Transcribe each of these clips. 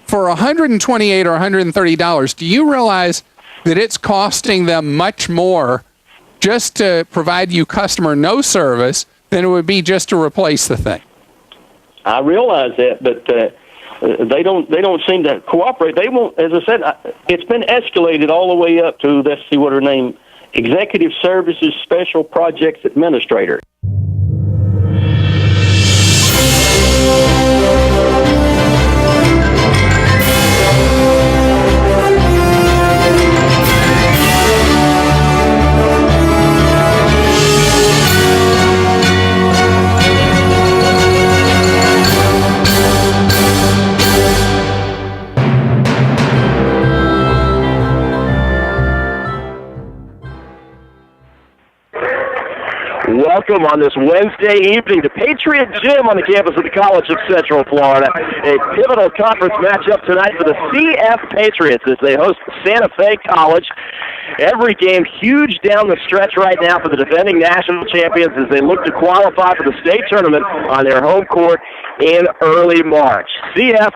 for $128 or $130, do you realize that it's costing them much more just to provide you customer no service than it would be just to replace the thing? I realize that, but they don't seem to cooperate. They won't. As I said, it's been escalated all the way up to, let's see what her name, Executive Services Special Projects Administrator. Welcome on this Wednesday evening to Patriot Gym on the campus of the College of Central Florida. A pivotal conference matchup tonight for the CF Patriots as they host Santa Fe College. Every game huge down the stretch right now for the defending national champions as they look to qualify for the state tournament on their home court in early March. CF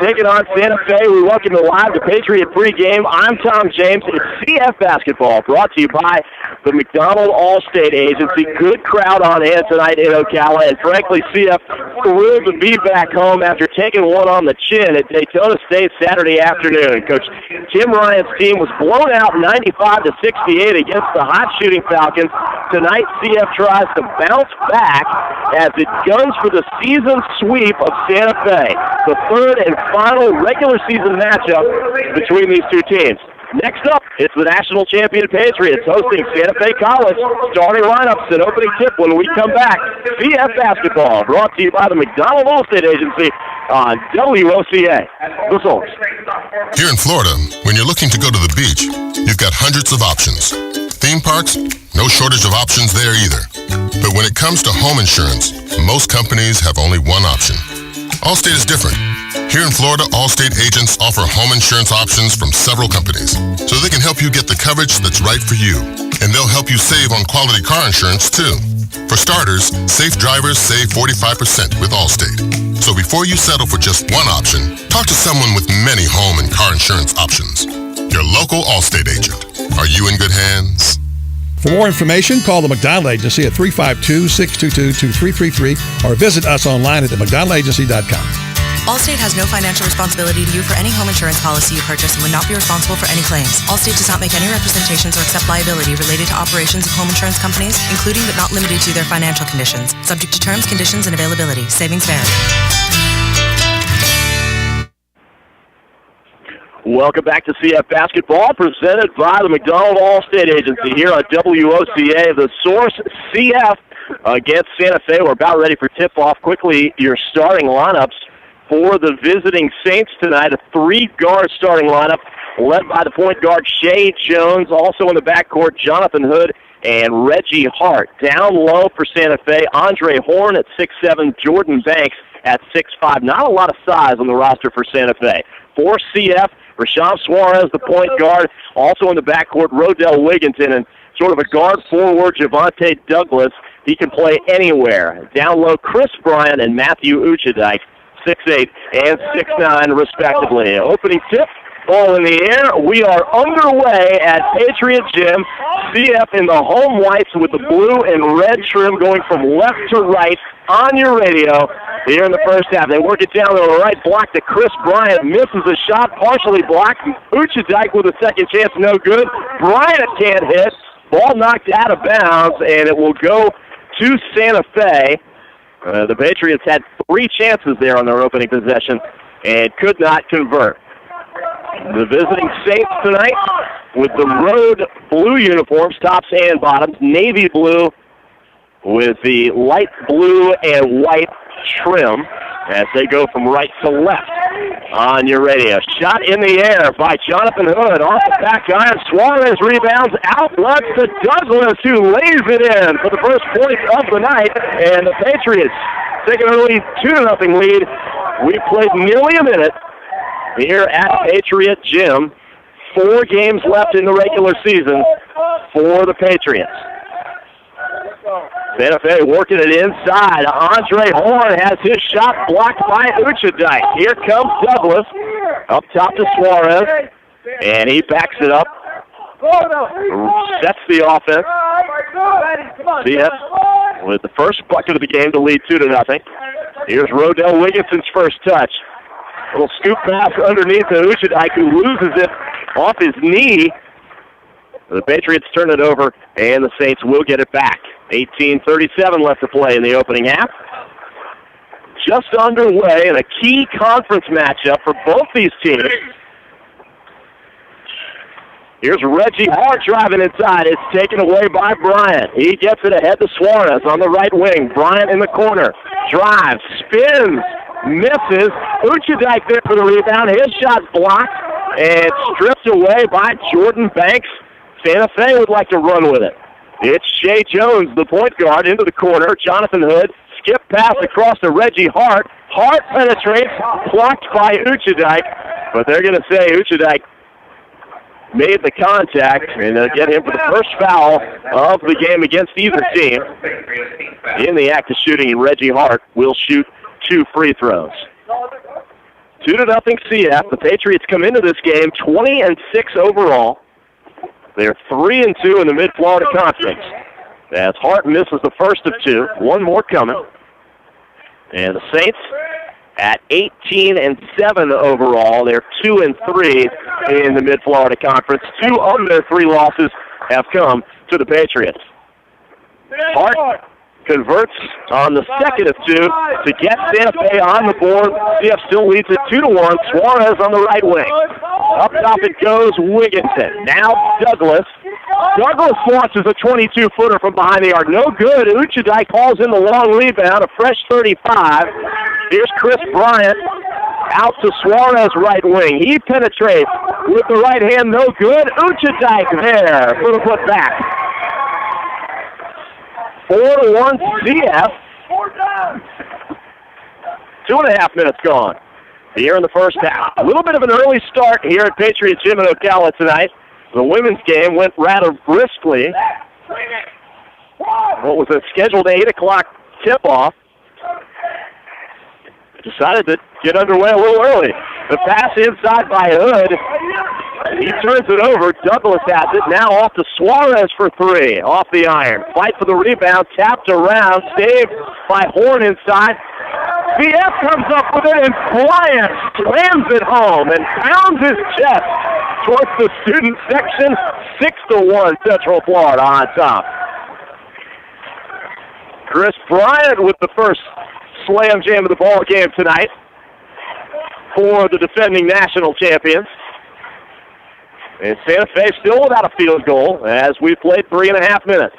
taking on Santa Fe. We welcome you live to Patriot Pregame. I'm Tom James. It's CF Basketball, brought to you by the McDonald Allstate Agency. Good crowd on hand tonight in Ocala, and frankly, CF thrilled to be back home after taking one on the chin at Daytona State Saturday afternoon. Coach Tim Ryan's team was blown out 95-68 against the hot-shooting Falcons. Tonight, CF tries to bounce back as it guns for the season sweep of Santa Fe, the third and final regular season matchup between these two teams. Next up, it's the national champion Patriots hosting Santa Fe College. Starting lineups and opening tip when we come back. CF Basketball, brought to you by the McDonald Allstate Agency on WOCA. The Source. Here in Florida, when you're looking to go to the beach, you've got hundreds of options. Theme parks, no shortage of options there either. But when it comes to home insurance, most companies have only one option. Allstate is different. Here in Florida, Allstate agents offer home insurance options from several companies, so they can help you get the coverage that's right for you. And they'll help you save on quality car insurance, too. For starters, safe drivers save 45% with Allstate. So before you settle for just one option, talk to someone with many home and car insurance options. Your local Allstate agent. Are you in good hands? For more information, call the McDonald Agency at 352-622-2333 or visit us online at themcdonaldagency.com. Allstate has no financial responsibility to you for any home insurance policy you purchase and would not be responsible for any claims. Allstate does not make any representations or accept liability related to operations of home insurance companies, including but not limited to their financial conditions. Subject to terms, conditions, and availability. Savings vary. Welcome back to CF Basketball, presented by the McDonald Allstate Agency here on WOCA. The Source, CF against Santa Fe. We're about ready for tip-off. Quickly, your starting lineups for the visiting Saints tonight. A three-guard starting lineup led by the point guard Shea Jones. Also in the backcourt, Jonathan Hood and Reggie Hart. Down low for Santa Fe, Andre Horn at 6'7", Jordan Banks at 6'5". Not a lot of size on the roster for Santa Fe. For CF, Rashad Suarez, the point guard. Also in the backcourt, Rodell Wigginton, and sort of a guard forward, Javante Douglas. He can play anywhere. Down low, Chris Bryant and Matthew Uchadike, 6'8" and 6'9", respectively. Opening tip, ball in the air. We are underway at Patriot Gym. CF in the home whites with the blue and red trim going from left to right on your radio here in the first half. They work it down to the right block to Chris Bryant. Misses a shot, partially blocked. Uchadike with a second chance, no good. Bryant can't hit. Ball knocked out of bounds, and it will go to Santa Fe. The Patriots had three chances there on their opening possession and could not convert. The visiting Saints tonight with the road blue uniforms, tops and bottoms, navy blue with the light blue and white trim as they go from right to left on your radio. Shot in the air by Jonathan Hood off the back iron. Suarez rebounds, outlets to Douglas, who lays it in for the first point of the night, and the Patriots taking an early 2-0 lead. We played nearly a minute here at Patriot Gym. 4 games left in the regular season for the Patriots. Santa Fe working it inside. Andre Horn has his shot blocked by Uchadike. Here comes Douglas. Up top to Suarez. And he backs it up. Sets the offense. CF with the first bucket of the game to lead 2-0. Here's Rodell Wigginson's first touch. Little scoop pass underneath to Uchadike, who loses it off his knee. The Patriots turn it over, and the Saints will get it back. 18:37 left to play in the opening half. Just underway in a key conference matchup for both these teams. Here's Reggie Hart driving inside. It's taken away by Bryant. He gets it ahead to Suarez on the right wing. Bryant in the corner. Drives, spins, misses. Uchadike there for the rebound. His shot blocked and stripped away by Jordan Banks. Santa Fe would like to run with it. It's Shea Jones, the point guard, into the corner. Jonathan Hood, skip pass across to Reggie Hart. Hart penetrates, blocked by Uchadike. But they're going to say Uchadike made the contact, and they'll get him for the first foul of the game against either team. In the act of shooting, and Reggie Hart will shoot 2 free throws. 2-0 CF. The Patriots come into this game 20-6 overall. They're 3-2 in the Mid-Florida Conference. As Hart misses the first of 2, one more coming. And the Saints at 18-7 overall. They're 2-3 in the Mid-Florida Conference. 2 of their 3 losses have come to the Patriots. Hart converts on the second of 2 to get Santa Fe on the board. CF still leads it 2-1. Suarez on the right wing. Up top it goes Wigginson. Now Douglas. Douglas launches a 22-footer from behind the arc. No good. Uchadike calls in the long rebound. A fresh 35. Here's Chris Bryant out to Suarez right wing. He penetrates with the right hand. No good. Uchadike there for the put back. 4-1 CF. 2.5 minutes gone here in the first half. A little bit of an early start here at Patriot Gym in Ocala tonight. The women's game went rather briskly. What was a scheduled 8 o'clock tip-off. Decided to get underway a little early. The pass inside by Hood. He turns it over. Douglas has it. Now off to Suarez for 3. Off the iron. Fight for the rebound. Tapped around. Saved by Horn inside. CF comes up with it, and Bryant slams it home and pounds his chest towards the student section. 6-1 Central Florida on top. Chris Bryant with the first slam jam of the ball game tonight for the defending national champions. And Santa Fe still without a field goal as we played 3.5 minutes.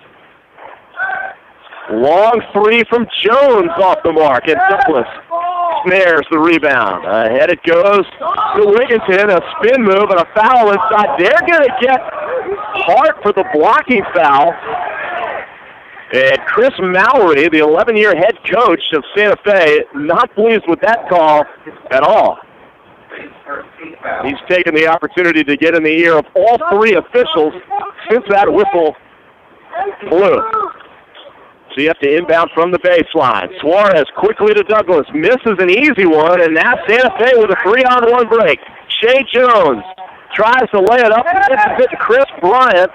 Long 3 from Jones off the mark, and Douglas snares the rebound. Ahead it goes to Wigginson, a spin move and a foul inside. They're going to get Hart for the blocking foul. And Chris Mowry, the 11-year head coach of Santa Fe, not pleased with that call at all. He's taken the opportunity to get in the ear of all 3 officials since that whistle blew. So you have to inbound from the baseline. Suarez quickly to Douglas. Misses an easy one, and now Santa Fe with a 3-on-1 break. Shea Jones tries to lay it up. Misses it to Chris Bryant.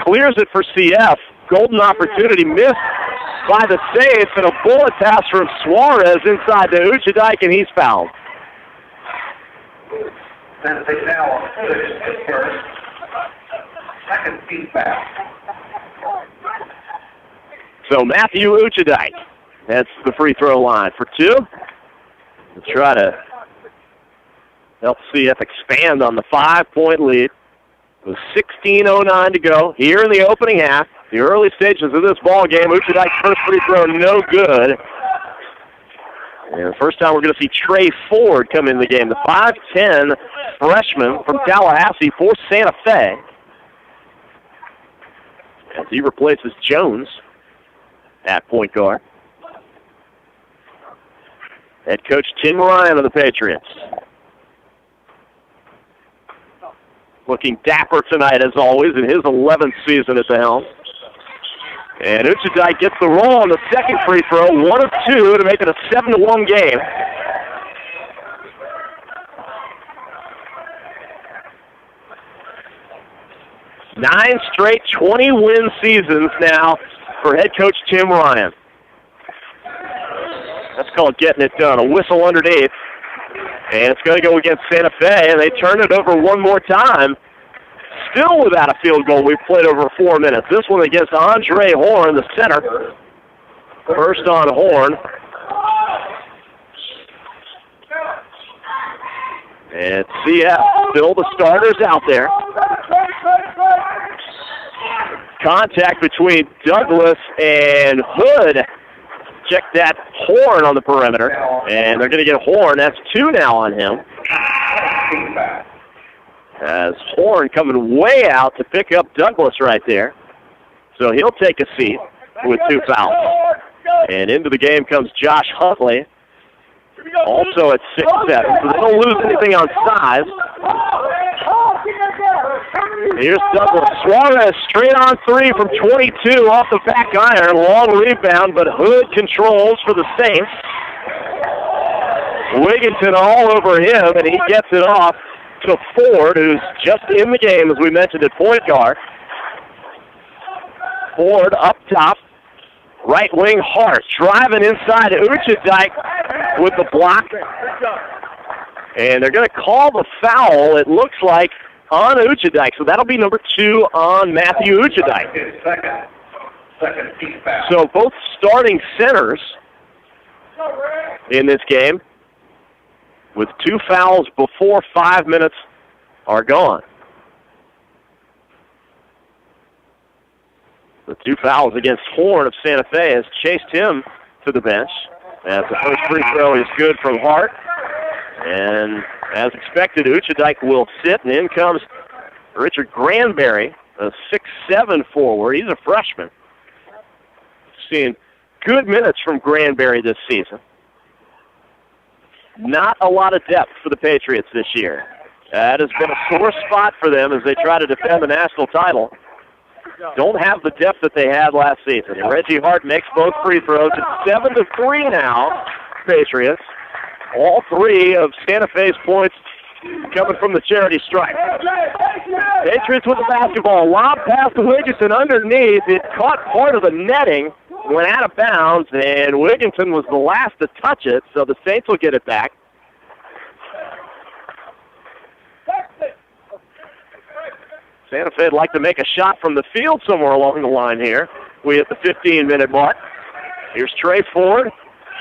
Clears it for CF. Golden opportunity missed by the Saints, and a bullet pass from Suarez inside to Uchadike, and he's fouled. Santa Fe now on first. Second team foul. So Matthew Uchadike, that's the free throw line for 2. To try to help CF expand on the 5-point lead. With 16:09 to go here in the opening half. The early stages of this ball game, Uchadike's first free throw, no good. And the first time we're going to see Trey Ford come in the game, the 5'10 freshman from Tallahassee for Santa Fe. As he replaces Jones at point guard. Head coach Tim Ryan of the Patriots. Looking dapper tonight, as always, in his 11th season at the helm. And Uchadike gets the roll on the second free throw, 1 of 2 to make it a 7-1 game. Nine straight 20-win seasons now for head coach Tim Ryan. That's called getting it done. A whistle underneath. And it's going to go against Santa Fe, and they turn it over one more time. Still without a field goal. We've played over 4 minutes. This one against Andre Horn, the center. First on Horn. And CF, still the starters out there. Contact between Douglas and Hood. Check that. Horn on the perimeter. And they're going to get Horn. That's 2 now on him. As Horn coming way out to pick up Douglas right there. So he'll take a seat with 2 fouls. And into the game comes Josh Huntley. Also at 6'7", so they don't lose anything on size. Here's Douglas. Suarez straight on 3 from 22 off the back iron. Long rebound, but Hood controls for the Saints. Wigginton all over him, and he gets it off to Ford, who's just in the game, as we mentioned, at point guard. Ford up top. Right wing Hart driving inside to Uchadike with the block. And they're going to call the foul, it looks like, on Uchadike. So that'll be number 2 on Matthew Uchadike. Second team foul. So both starting centers in this game with 2 fouls before 5 minutes are gone. The 2 fouls against Horn of Santa Fe has chased him to the bench. As the first free throw is good from Hart. And as expected, Uchadike will sit, and in comes Richard Granberry, a 6'7" forward. He's a freshman. Seeing good minutes from Granberry this season. Not a lot of depth for the Patriots this year. That has been a sore spot for them as they try to defend the national title. Don't have the depth that they had last season. And Reggie Hart makes both free throws. It's 7-3 now, Patriots. All 3 of Santa Fe's points coming from the charity stripe. Patriots with the basketball. Lob pass to Wigginton underneath. It caught part of the netting, went out of bounds, and Wigginton was the last to touch it, so the Saints will get it back. Santa Fe would like to make a shot from the field somewhere along the line here. We hit the 15-minute mark. Here's Trey Ford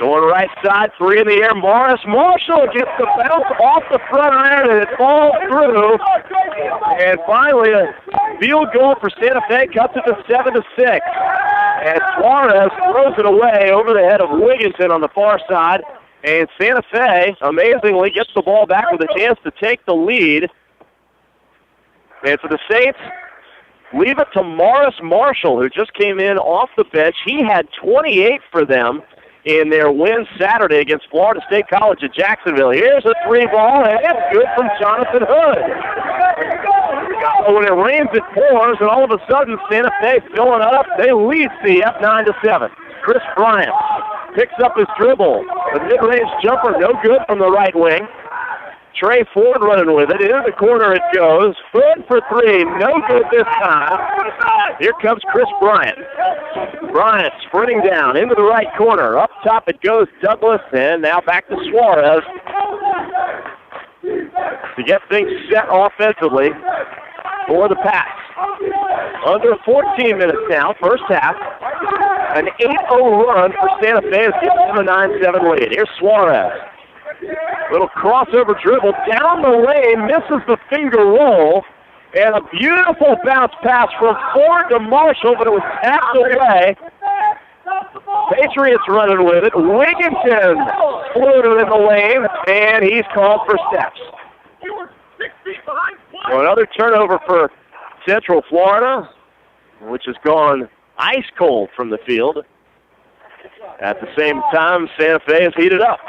going right side, 3 in the air. Morris Marshall gets the bounce off the front iron, and it falls through. And finally, a field goal for Santa Fe cuts it to 7-6. And Suarez throws it away over the head of Wigginton on the far side. And Santa Fe, amazingly, gets the ball back with a chance to take the lead. And for the Saints, leave it to Morris Marshall, who just came in off the bench. He had 28 for them in their win Saturday against Florida State College at Jacksonville. Here's a 3 ball, and it's good from Jonathan Hood. So when it rains, it pours, and all of a sudden, Santa Fe filling up. They lead CF 9-7. Chris Bryant picks up his dribble. The mid-range jumper, no good from the right wing. Trey Ford running with it. Into the corner it goes. Hood for 3. No good this time. Here comes Chris Bryant. Bryant sprinting down into the right corner. Up top it goes Douglas, and now back to Suarez to get things set offensively for the pass. Under 14 minutes now, first half. An 8-0 run for Santa Fe is giving them a 9-7 lead. Here's Suarez. Little crossover dribble down the lane, misses the finger roll, and a beautiful bounce pass from Ford to Marshall, but it was tapped away. Patriots running with it. Wigginton floated in the lane, and he's called for steps. So another turnover for Central Florida, which has gone ice cold from the field. At the same time, Santa Fe is heated up.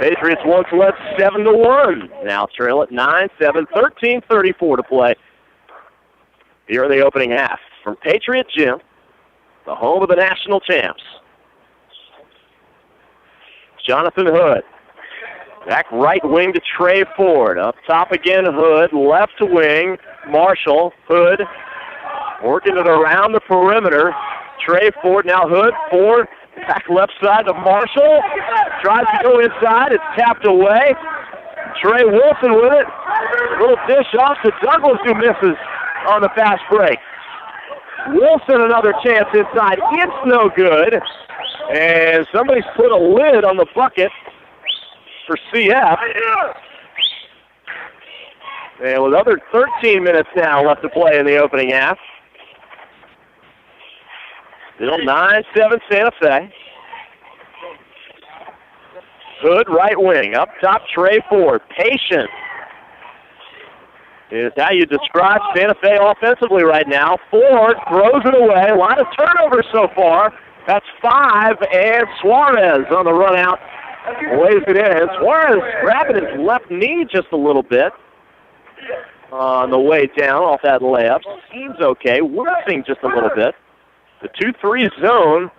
Patriots once led 7-1. Now trail at 9-7, 13:34 to play here in the opening half. From Patriot Gym, the home of the national champs. Jonathan Hood. Back right wing to Trey Ford. Up top again, Hood. Left wing, Marshall. Hood working it around the perimeter. Trey Ford, now Hood. Ford back left side to Marshall. Tries to go inside. It's tapped away. Trey Wilson with it. Little dish off to Douglas, who misses on the fast break. Wilson another chance inside. It's no good. And somebody's put a lid on the bucket for CF. And with other 13 minutes now left to play in the opening half. Still 9-7 Santa Fe. Hood right wing. Up top, Trey Ford. Patient is how you describe Santa Fe offensively right now. Ford throws it away. A lot of turnovers so far. That's 5, and Suarez on the run out. Lays it in. Suarez grabbing his left knee just a little bit on the way down off that layup. Seems okay. Whipping just a little bit. The 2-3 zone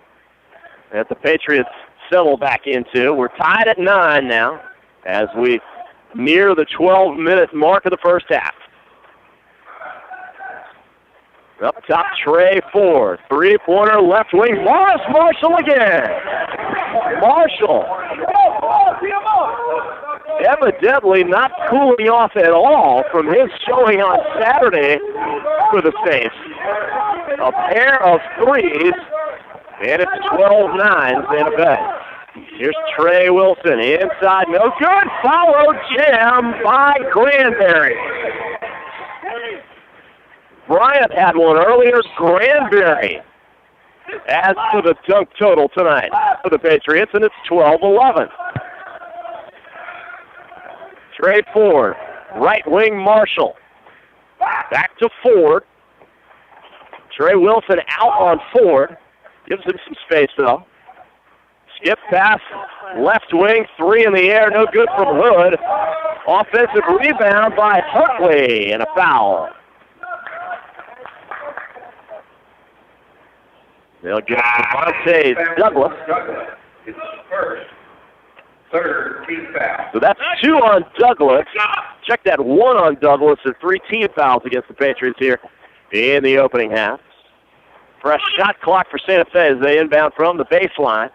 that the Patriots settle back into. We're tied at 9 now as we near the 12-minute mark of the first half. Up top, Trey Ford. Three-pointer, left wing. Morris Marshall again. Marshall. Evidently not cooling off at all from his showing on Saturday for the Saints. A pair of threes, and it's 12-9 Santa Fe. Here's Trey Wilson. Inside, no good. Follow jam by Granberry. Bryant had one earlier. Granberry adds to the dunk total tonight for the Patriots, and it's 12-11. Trey Ford, right wing Marshall. Back to Ford. Trey Wilson out on Ford. Gives him some space, though. Skip pass, left wing, 3 in the air, no good from Hood. Offensive rebound by Huntley, and a foul. They'll get Devontae Douglas. It's first. Third team foul. So that's 2 on Douglas. Check that 1 on Douglas. There's 3 team fouls against the Patriots here in the opening half. Fresh shot clock for Santa Fe as they inbound from the baseline.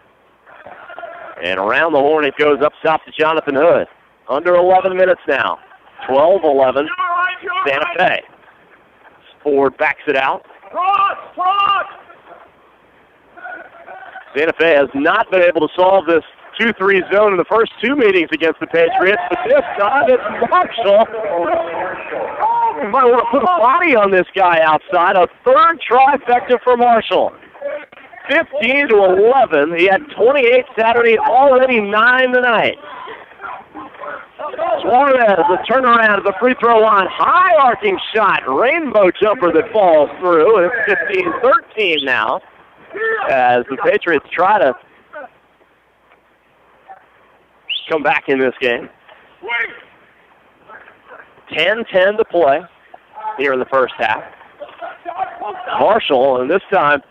And around the horn it goes up top to Jonathan Hood. Under 11 minutes now. 12-11 Santa Fe. Ford backs it out. Santa Fe has not been able to solve this 2-3 zone in the first 2 meetings against the Patriots, but this time it's Marshall. You might want to put a body on this guy outside. A third trifecta for Marshall. 15-11. He had 28 Saturday, already 9 tonight. Suarez, a turnaround at the free throw line. High arcing shot. Rainbow jumper that falls through. And it's 15-13 now as the Patriots try to come back in this game. 10-10 to play here in the first half. Marshall, and this time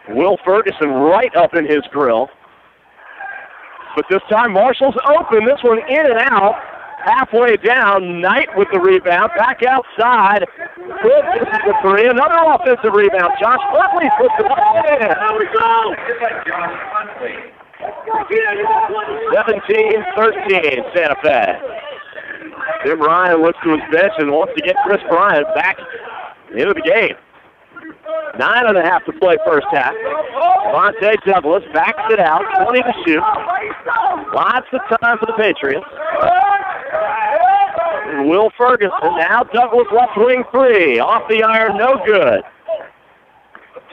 Will Ferguson right up in his grill. But this time Marshall's open. This one in and out. Halfway down, Knight with the rebound. Back outside. Good. This is the 3. Another offensive rebound. Josh Huntley puts it up. There we go. 17-13 Santa Fe. Tim Ryan looks to his bench and wants to get Chris Bryant back into the game. 9.5 to play first half. Devontae Douglas backs it out, 20 to shoot. Lots of time for the Patriots. Will Ferguson, now Douglas left wing 3. Off the iron, no good.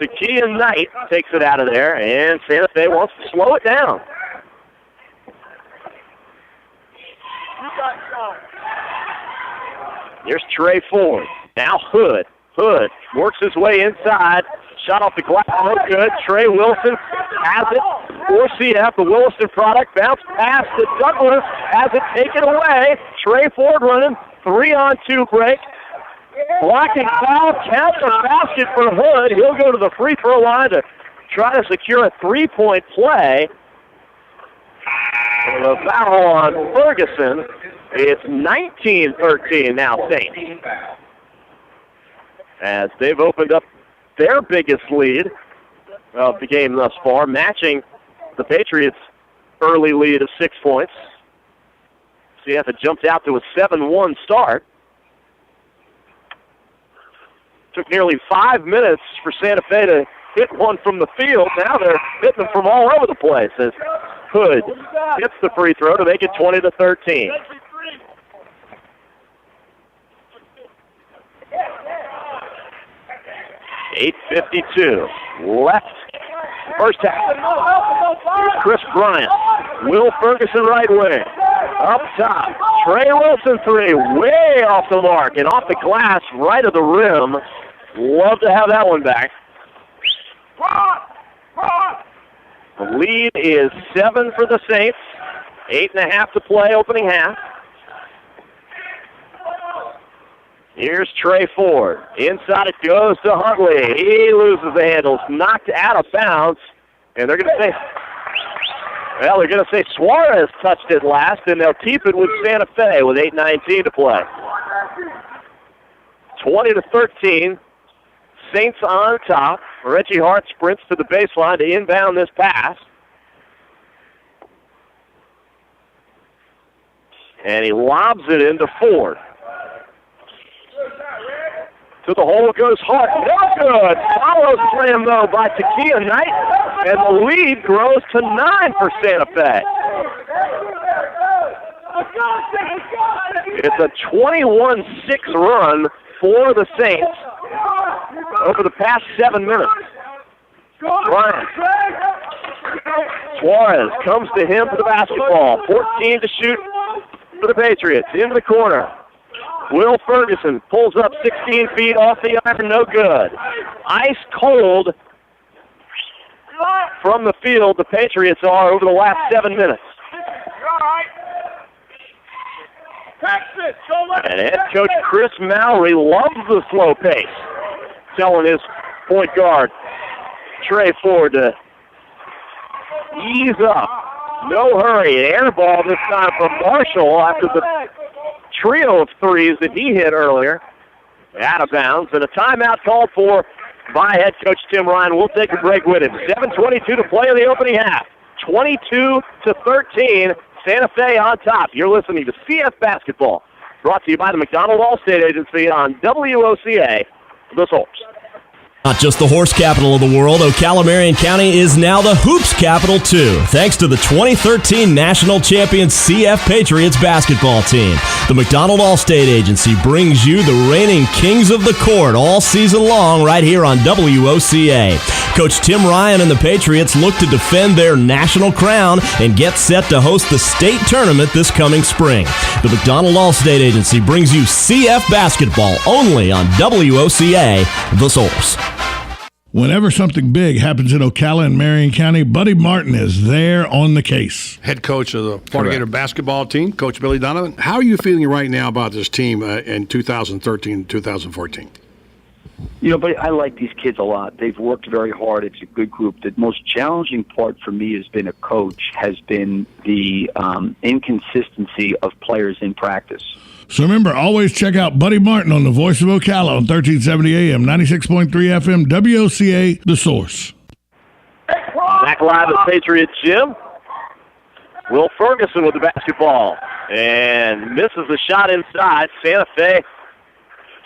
Takia Knight takes it out of there, and Santa Fe wants to slow it down. Here's Trey Ford. Now Hood. Hood works his way inside. Shot off the glass, no good. Trey Wilson has it for CF, the Williston product. Bounce pass to Douglas, has it taken away. Trey Ford running, 3-on-2 break. Blocking foul, counts a basket for Hood. He'll go to the free throw line to try to secure a 3-point play. The foul on Ferguson. It's 19-13 now, Saints. As they've opened up their biggest lead of the game thus far, matching the Patriots' early lead of 6 points. CF had jumped out to a 7-1 start. Took nearly 5 minutes for Santa Fe to hit one from the field. Now they're hitting them from all over the place as Hood hits the free throw to make it 20-13. .8:52 left first half. Chris Bryant. Will Ferguson right wing. Up top. Trey Wilson three. Way off the mark and off the glass right of the rim. Love to have that one back. The lead is 7 for the Saints. 8.5 to play opening half. Here's Trey Ford. Inside it goes to Huntley. He loses the handles. Knocked out of bounds. And they're going to say Suarez touched it last, and they'll keep it with Santa Fe with 8:19 to play. 20-13. Saints on top. Reggie Hart sprints to the baseline to inbound this pass. And he lobs it into Ford. To the hole goes Hart. No good. Follow slam, though, by Takia Knight. And the lead grows to 9 for Santa Fe. It's a 21-6 run for the Saints over the past 7 minutes. Bryant. Suarez comes to him for the basketball. 14 to shoot for the Patriots. Into the corner. Will Ferguson pulls up 16 feet off the iron, no good. Ice cold from the field, the Patriots are over the last 7 minutes. And head coach Chris Mowry loves the slow pace, telling his point guard, Trey Ford, to ease up. No hurry. Air ball this time from Marshall after the trio of threes that he hit earlier. Out of bounds, and a timeout called for by head coach Tim Ryan. We'll take a break with him. 7:22 to play in the opening half. 22-13, Santa Fe on top. You're listening to CF Basketball, brought to you by the McDonald Allstate Agency on WOCA, the Source. Not just the horse capital of the world, Ocala Marion County is now the hoops capital too, thanks to the 2013 national champion CF Patriots basketball team. The McDonald Allstate Agency brings you the reigning kings of the court all season long right here on WOCA. Coach Tim Ryan and the Patriots look to defend their national crown and get set to host the state tournament this coming spring. The McDonald Allstate Agency brings you CF basketball only on WOCA, the Source. Whenever something big happens in Ocala and Marion County, Buddy Martin is there on the case. Head coach of the Florida Gator basketball team, Coach Billy Donovan. How are you feeling right now about this team in 2013 and 2014? You know, but I like these kids a lot. They've worked very hard. It's a good group. The most challenging part for me as been a coach has been the inconsistency of players in practice. So remember, always check out Buddy Martin on the Voice of Ocala on 1370 AM, 96.3 FM, WOCA, The Source. Back live at Patriot Gym. Will Ferguson with the basketball. And misses the shot inside. Santa Fe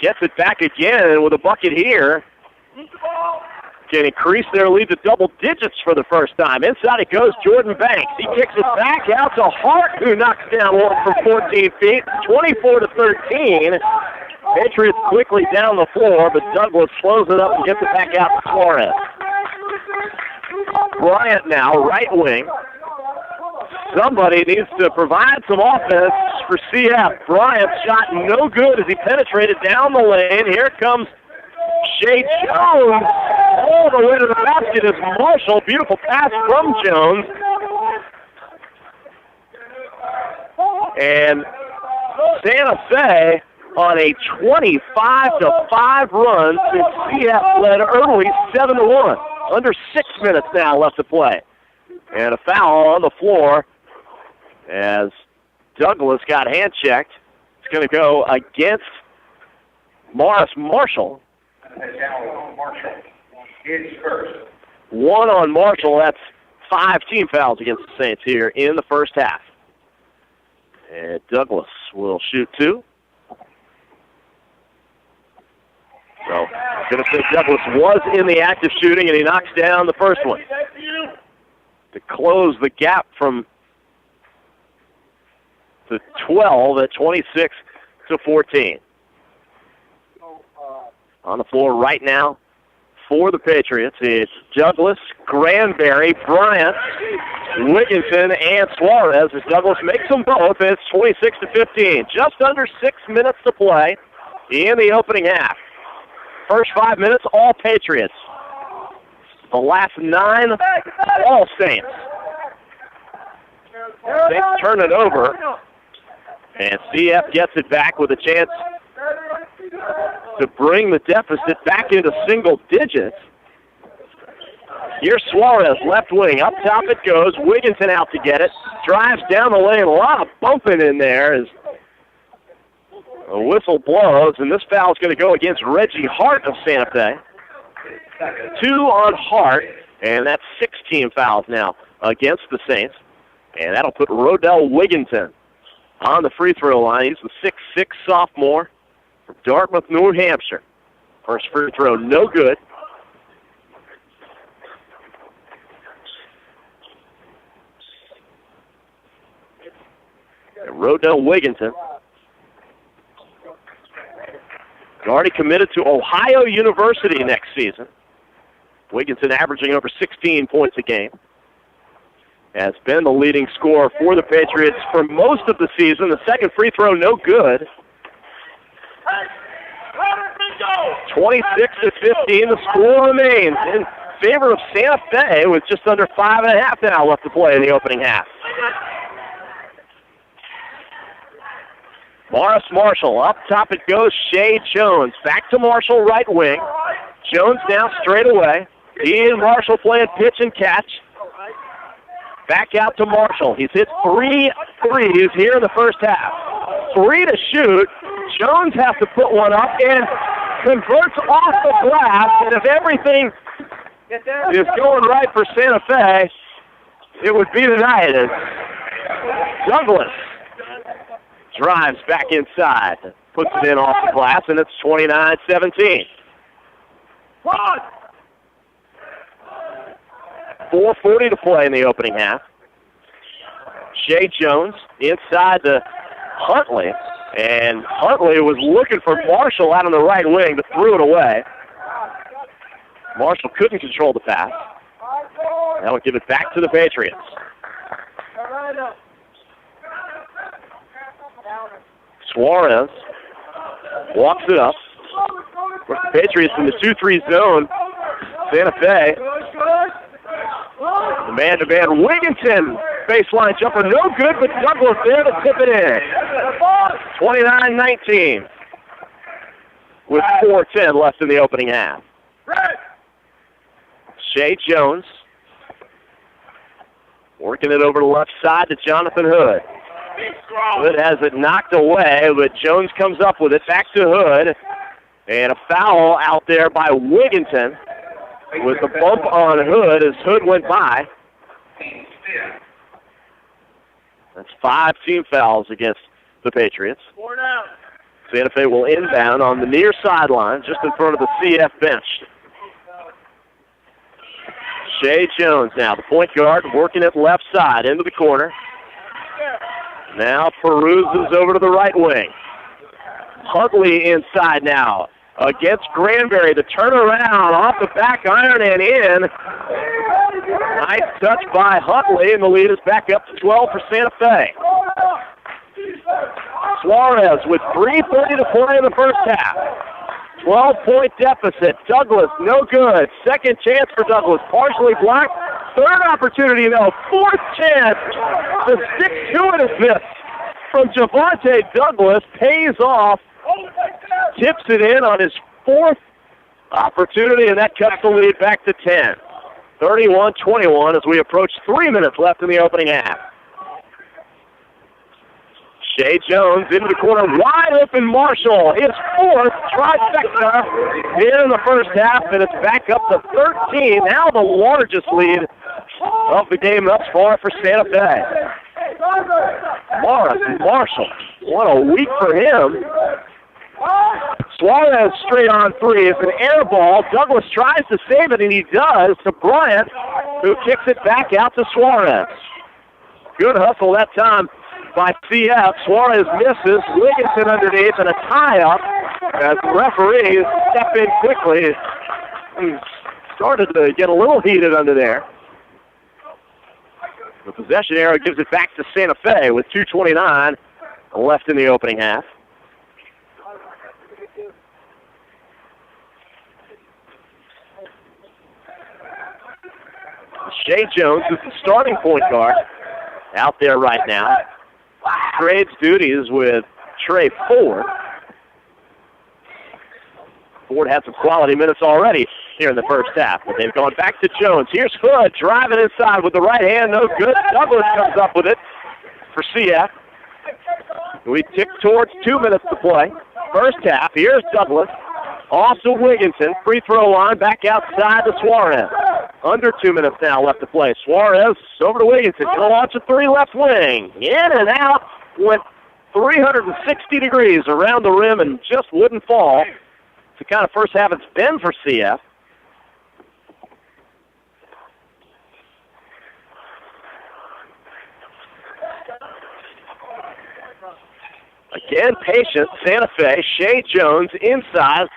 gets it back again with a bucket here. Can increase their lead to double digits for the first time. Inside it goes Jordan Banks. He kicks it back out to Hart, who knocks down one from 14 feet. 24-13. Patriots quickly down the floor, but Douglas slows it up and gets it back out to Suarez. Bryant now, right wing. Somebody needs to provide some offense for CF. Bryant's shot no good as he penetrated down the lane. Here comes Shea Jones all the way to the basket is Marshall. Beautiful pass from Jones. And Santa Fe on a 25-5 run since CF led early 7-1. Under 6 minutes now left to play. And a foul on the floor as Douglas got hand checked. It's going to go against Morris Marshall. One on Marshall. That's 5 team fouls against the Saints here in the first half. And Douglas will shoot 2. So, I'm going to say Douglas was in the active shooting, and he knocks down the first one to close the gap from to 12 at 26-14. On the floor right now for the Patriots, it's Douglas, Granberry, Bryant, Wigginton, and Suarez as Douglas makes them both. It's 26-15. Just under 6 minutes to play in the opening half. First 5 minutes, all Patriots. The last 9, all Saints. Saints turn it over, and CF gets it back with a chance to bring the deficit back into single digits. Here's Suarez, left wing. Up top it goes. Wigginton out to get it. Drives down the lane. A lot of bumping in there as a whistle blows, and this foul is going to go against Reggie Hart of Santa Fe. 2 on Hart, and that's 16 fouls now against the Saints. And that'll put Rodell Wigginton on the free throw line. He's the 6'6 sophomore from Dartmouth, New Hampshire. First free throw, no good. And Rodell Wigginton, already committed to Ohio University next season. Wigginton averaging over 16 points a game. Has been the leading scorer for the Patriots for most of the season. The second free throw, no good. 26-15, the score remains in favor of Santa Fe with just under 5.5 now left to play in the opening half. Morris Marshall, up top it goes, Shea Jones. Back to Marshall, right wing. Jones now straight away. He and Marshall playing pitch and catch. Back out to Marshall. He's hit 3 threes here in the first half. 3 to shoot. Jones has to put one up and converts off the glass. And if everything is going right for Santa Fe, it would be tonight as Douglas drives back inside, puts it in off the glass, and it's 29-17. 4:40 to play in the opening half. Shea Jones inside to Huntley, and Huntley was looking for Marshall out on the right wing, but threw it away. Marshall couldn't control the pass. That'll give it back to the Patriots. Suarez walks it up. Of course, the Patriots in the 2-3 zone. Santa Fe. The man-to-man Wigginton. Baseline jumper, no good, but Douglas there to tip it in. 29-19. With 4:10 left in the opening half. Shea Jones working it over the left side to Jonathan Hood. Hood has it knocked away, but Jones comes up with it. Back to Hood. And a foul out there by Wigginton with the bump on Hood as Hood went by. That's 5 team fouls against the Patriots. Santa Fe will inbound on the near sideline, just in front of the CF bench. Shea Jones now, the point guard, working it left side into the corner. Now peruses over to the right wing. Huntley inside now against Granberry. The turnaround off the back iron and in. Nice touch by Huntley, and the lead is back up to 12 for Santa Fe. Suarez with 3:30 to play in the first half. 12-point deficit. Douglas, no good. Second chance for Douglas, partially blocked. Third opportunity, though. Fourth chance. The stick to it assist from Javante Douglas pays off tips it in on his fourth opportunity, and that cuts the lead back to 10. 31-21 as we approach 3 minutes left in the opening half. Shea Jones into the corner, wide open Marshall. His fourth trifecta in the first half, and it's back up to 13. Now the largest lead of the game thus far for Santa Fe. Marshall, what a week for him. Suarez straight on three. It's an air ball. Douglas tries to save it, and he does, to Bryant, who kicks it back out to Suarez. Good hustle that time by CF. Suarez misses. Wigginton underneath, and a tie-up as the referees step in quickly. Started to get a little heated under there. The possession arrow gives it back to Santa Fe with 2:29 left in the opening half. Shea Jones is the starting point guard out there right now. Trades duties with Trey Ford. Ford had some quality minutes already here in the first half, but they've gone back to Jones. Here's Hood driving inside with the right hand, no good. Douglas comes up with it for CF. We tick towards 2 minutes to play. First half, here's Douglas. Off to Wigginton, free throw line, back outside to Suarez. Under 2 minutes now left to play. Suarez over to Wigginton, going to launch a three left wing. In and out, went 360 degrees around the rim and just wouldn't fall. It's the kind of first half it's been for CF. Again, patient, Santa Fe. Shea Jones inside.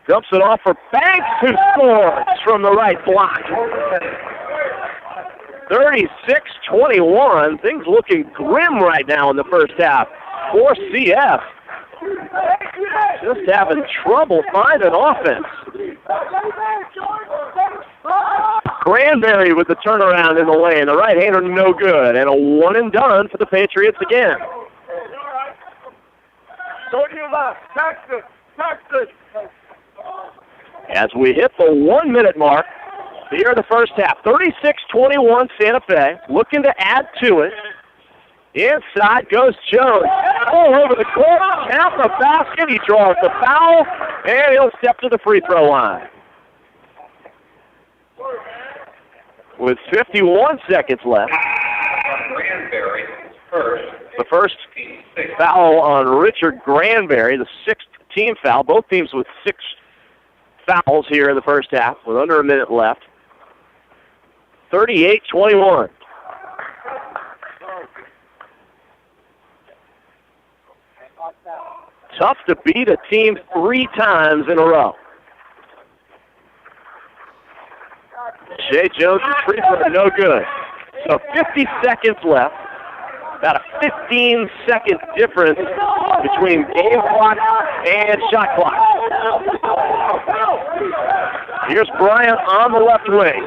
Dumps it off for Banks, who scores from the right block. 36-21. Things looking grim right now in the first half for CF. Just having trouble finding offense. Granberry with the turnaround in the lane. The right-hander no good. And a one and done for the Patriots again. As we hit the 1 minute mark here in the first half. 36-21 Santa Fe, looking to add to it. Inside goes Jones. All over the court, count the basket. He draws the foul, and he'll step to the free throw line. With 51 seconds left. The first foul on Richard Granberry, the sixth team foul. Both teams with 6 fouls here in the first half with under a minute left. 38-21. Tough to beat a team 3 times in a row. Shea Jones' free throw no good. So 50 seconds left. About a 15-second difference between game clock and shot clock. Here's Bryant on the left wing.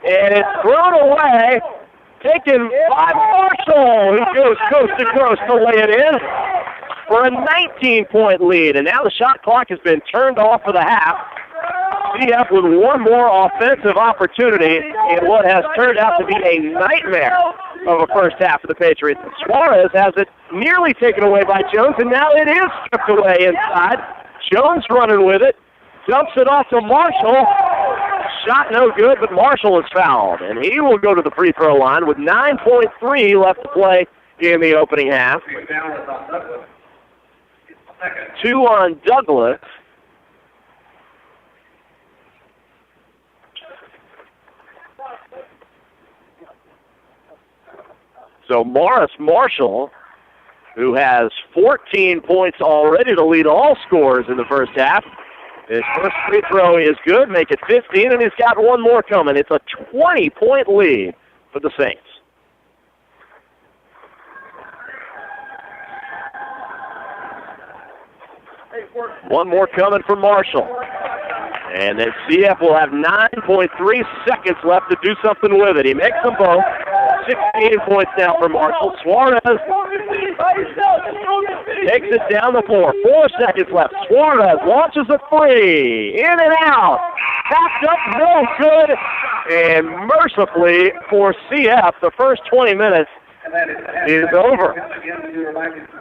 And it's thrown away, taken by Marshall, who goes coast to coast to lay it in for a 19-point lead. And now the shot clock has been turned off for the half. CF with one more offensive opportunity in what has turned out to be a nightmare of a first half for the Patriots. Suarez has it nearly taken away by Jones, and now it is stripped away inside. Jones running with it, dumps it off to Marshall. Shot no good, but Marshall is fouled, and he will go to the free throw line with 9.3 left to play in the opening half. 2 on Douglas. So Morris Marshall, who has 14 points already to lead all scorers in the first half. His first free throw is good, make it 15, and he's got one more coming. It's a 20-point lead for the Saints. One more coming from Marshall. And then CF will have 9.3 seconds left to do something with it. He makes them both. 16 points now for Marshall. Suarez takes it down the floor. 4 seconds left. Suarez launches a three. In and out. Backed up, no good. And mercifully for CF, the first 20 minutes is over.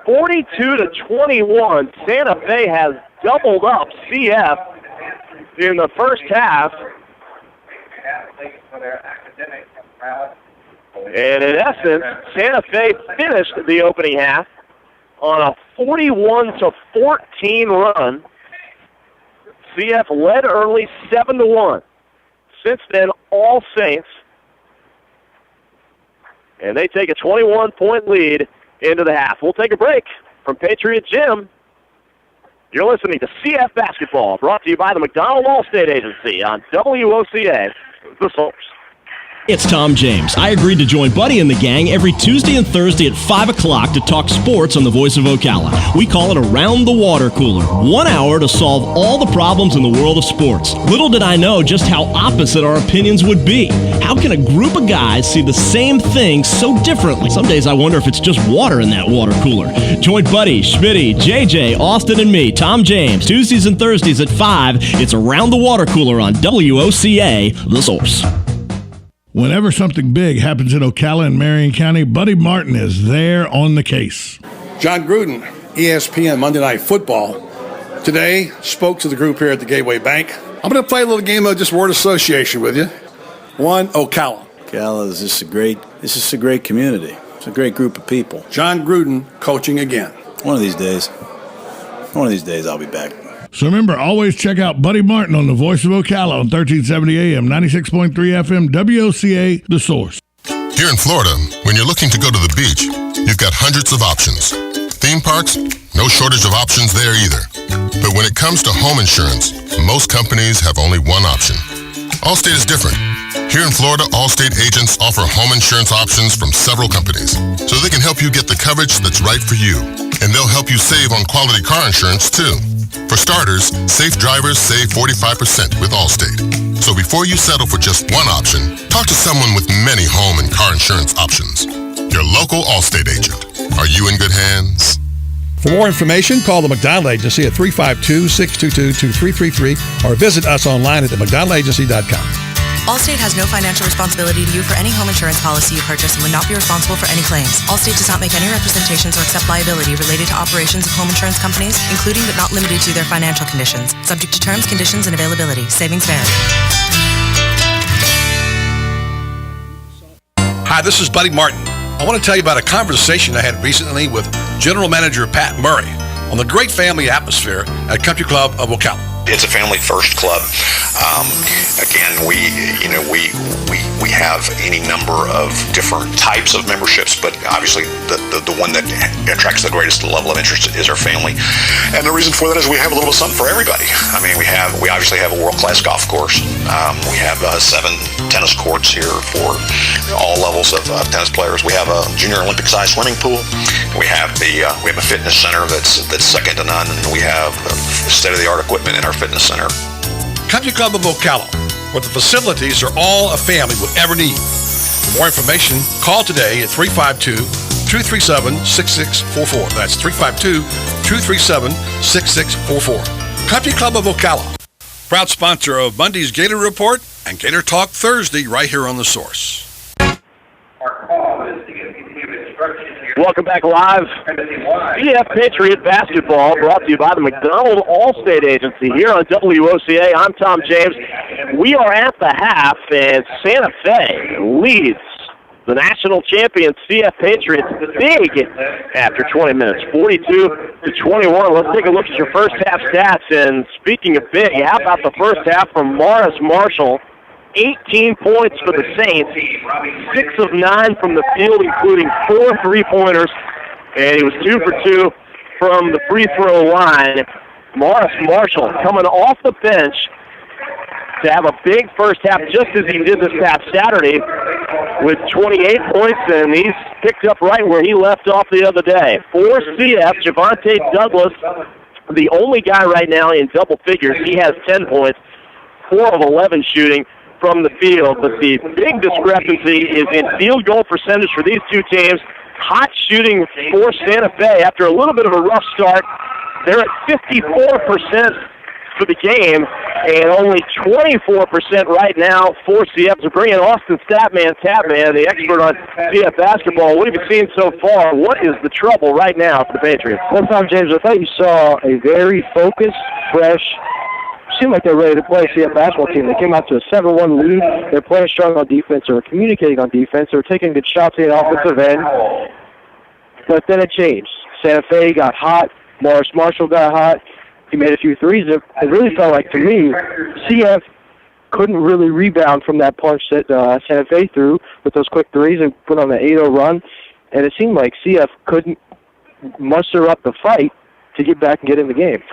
42-21. Santa Fe has doubled up CF in the first half. And in essence, Santa Fe finished the opening half on a 41-14 run. CF led early 7-1. Since then, All Saints. And they take a 21-point lead into the half. We'll take a break from Patriot Gym. You're listening to CF Basketball, brought to you by the McDonald Allstate Agency on WOCA, The Source. It's Tom James. I agreed to join Buddy and the gang every Tuesday and Thursday at 5 o'clock to talk sports on the Voice of Ocala. We call it Around the Water Cooler. 1 hour to solve all the problems in the world of sports. Little did I know just how opposite our opinions would be. How can a group of guys see the same thing so differently? Some days I wonder if it's just water in that water cooler. Join Buddy, Schmitty, JJ, Austin, and me, Tom James, Tuesdays and Thursdays at 5. It's Around the Water Cooler on WOCA, The Source. Whenever something big happens in Ocala and Marion County, Buddy Martin is there on the case. John Gruden, ESPN Monday Night Football, today spoke to the group here at the Gateway Bank. I'm going to play a little game of just word association with you. One, Ocala. Ocala is just a great community. It's a great group of people. John Gruden coaching again. One of these days I'll be back. So remember, always check out Buddy Martin on the Voice of Ocala on 1370 AM, 96.3 FM, WOCA, The Source. Here in Florida, when you're looking to go to the beach, you've got hundreds of options. Theme parks, no shortage of options there either. But when it comes to home insurance, most companies have only one option. Allstate is different. Here in Florida, Allstate agents offer home insurance options from several companies, so they can help you get the coverage that's right for you. And they'll help you save on quality car insurance, too. For starters, safe drivers save 45% with Allstate. So before you settle for just one option, talk to someone with many home and car insurance options. Your local Allstate agent. Are you in good hands? For more information, call the McDonald Agency at 352-622-2333 or visit us online at themcdonaldagency.com. Allstate has no financial responsibility to you for any home insurance policy you purchase and would not be responsible for any claims. Allstate does not make any representations or accept liability related to operations of home insurance companies, including but not limited to their financial conditions. Subject to terms, conditions, and availability. Savings vary. Hi, this is Buddy Martin. I want to tell you about a conversation I had recently with General Manager Pat Murray on the great family atmosphere at Country Club of Ocala. It's a family-first club. Again, we have any number of different types of memberships, but obviously the one that attracts the greatest level of interest is our family. And the reason for that is we have a little bit of something for everybody. I mean, we obviously have a world-class golf course. We have 7 tennis courts here for all levels of tennis players. We have a junior Olympic-sized swimming pool. We have a fitness center that's second to none, and we have state-of-the-art equipment in our fitness center. Country Club of Ocala, where the facilities are all a family would ever need. For more information, call today at 352-237-6644. That's 352-237-6644. Country Club of Ocala, proud sponsor of Monday's Gator Report and Gator Talk Thursday right here on The Source. Our call is to give instructions here. Welcome back live. CF Patriot Basketball, brought to you by the McDonald Allstate Agency here on WOCA. I'm Tom James. We are at the half, and Santa Fe leads the national champion CF Patriots big after 20 minutes, 42-21. Let's take a look at your first half stats. And speaking of big, how about the first half from Morris Marshall? 18 points for the Saints, 6 of 9 from the field, including 4 3-pointers, and he was 2 for 2 from the free throw line. Morris Marshall coming off the bench to have a big first half, just as he did this past Saturday, with 28 points, and he's picked up right where he left off the other day. For CF, Javante Douglas, the only guy right now in double figures. He has 10 points, 4 of 11 shooting from the field, but the big discrepancy is in field goal percentage for these two teams. hot shooting for Santa Fe after a little bit of a rough start. They're at 54% for the game, and only 24% right now for CF. So bring in Austin Tapman, the expert on CF basketball. What have you seen so far? What is the trouble right now for the Patriots? Well, Tom James, I thought you saw a very focused, fresh, seemed like they're ready to play CF basketball team. They came out to a 7-1 lead. They're playing strong on defense. They were communicating on defense. They were taking good shots in the offensive end. But then it changed. Santa Fe got hot. Morris Marshall got hot. He made a few threes. It really felt like, to me, CF couldn't really rebound from that punch that Santa Fe threw with those quick threes and put on the 8-0 run. And it seemed like CF couldn't muster up the fight to get back and get in the game.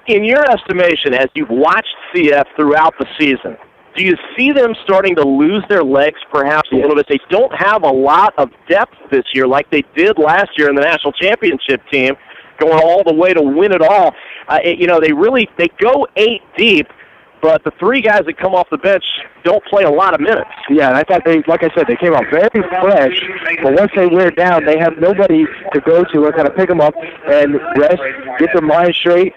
In your estimation, as you've watched CF throughout the season, do you see them starting to lose their legs perhaps a little bit? They don't have a lot of depth this year like they did last year in the national championship team, going all the way to win it all. They go 8 deep, but the 3 guys that come off the bench don't play a lot of minutes. Yeah, and I thought like I said, they came out very fresh, but once they wear down, they have nobody to go to and kind of pick them up and rest, get their mind straight,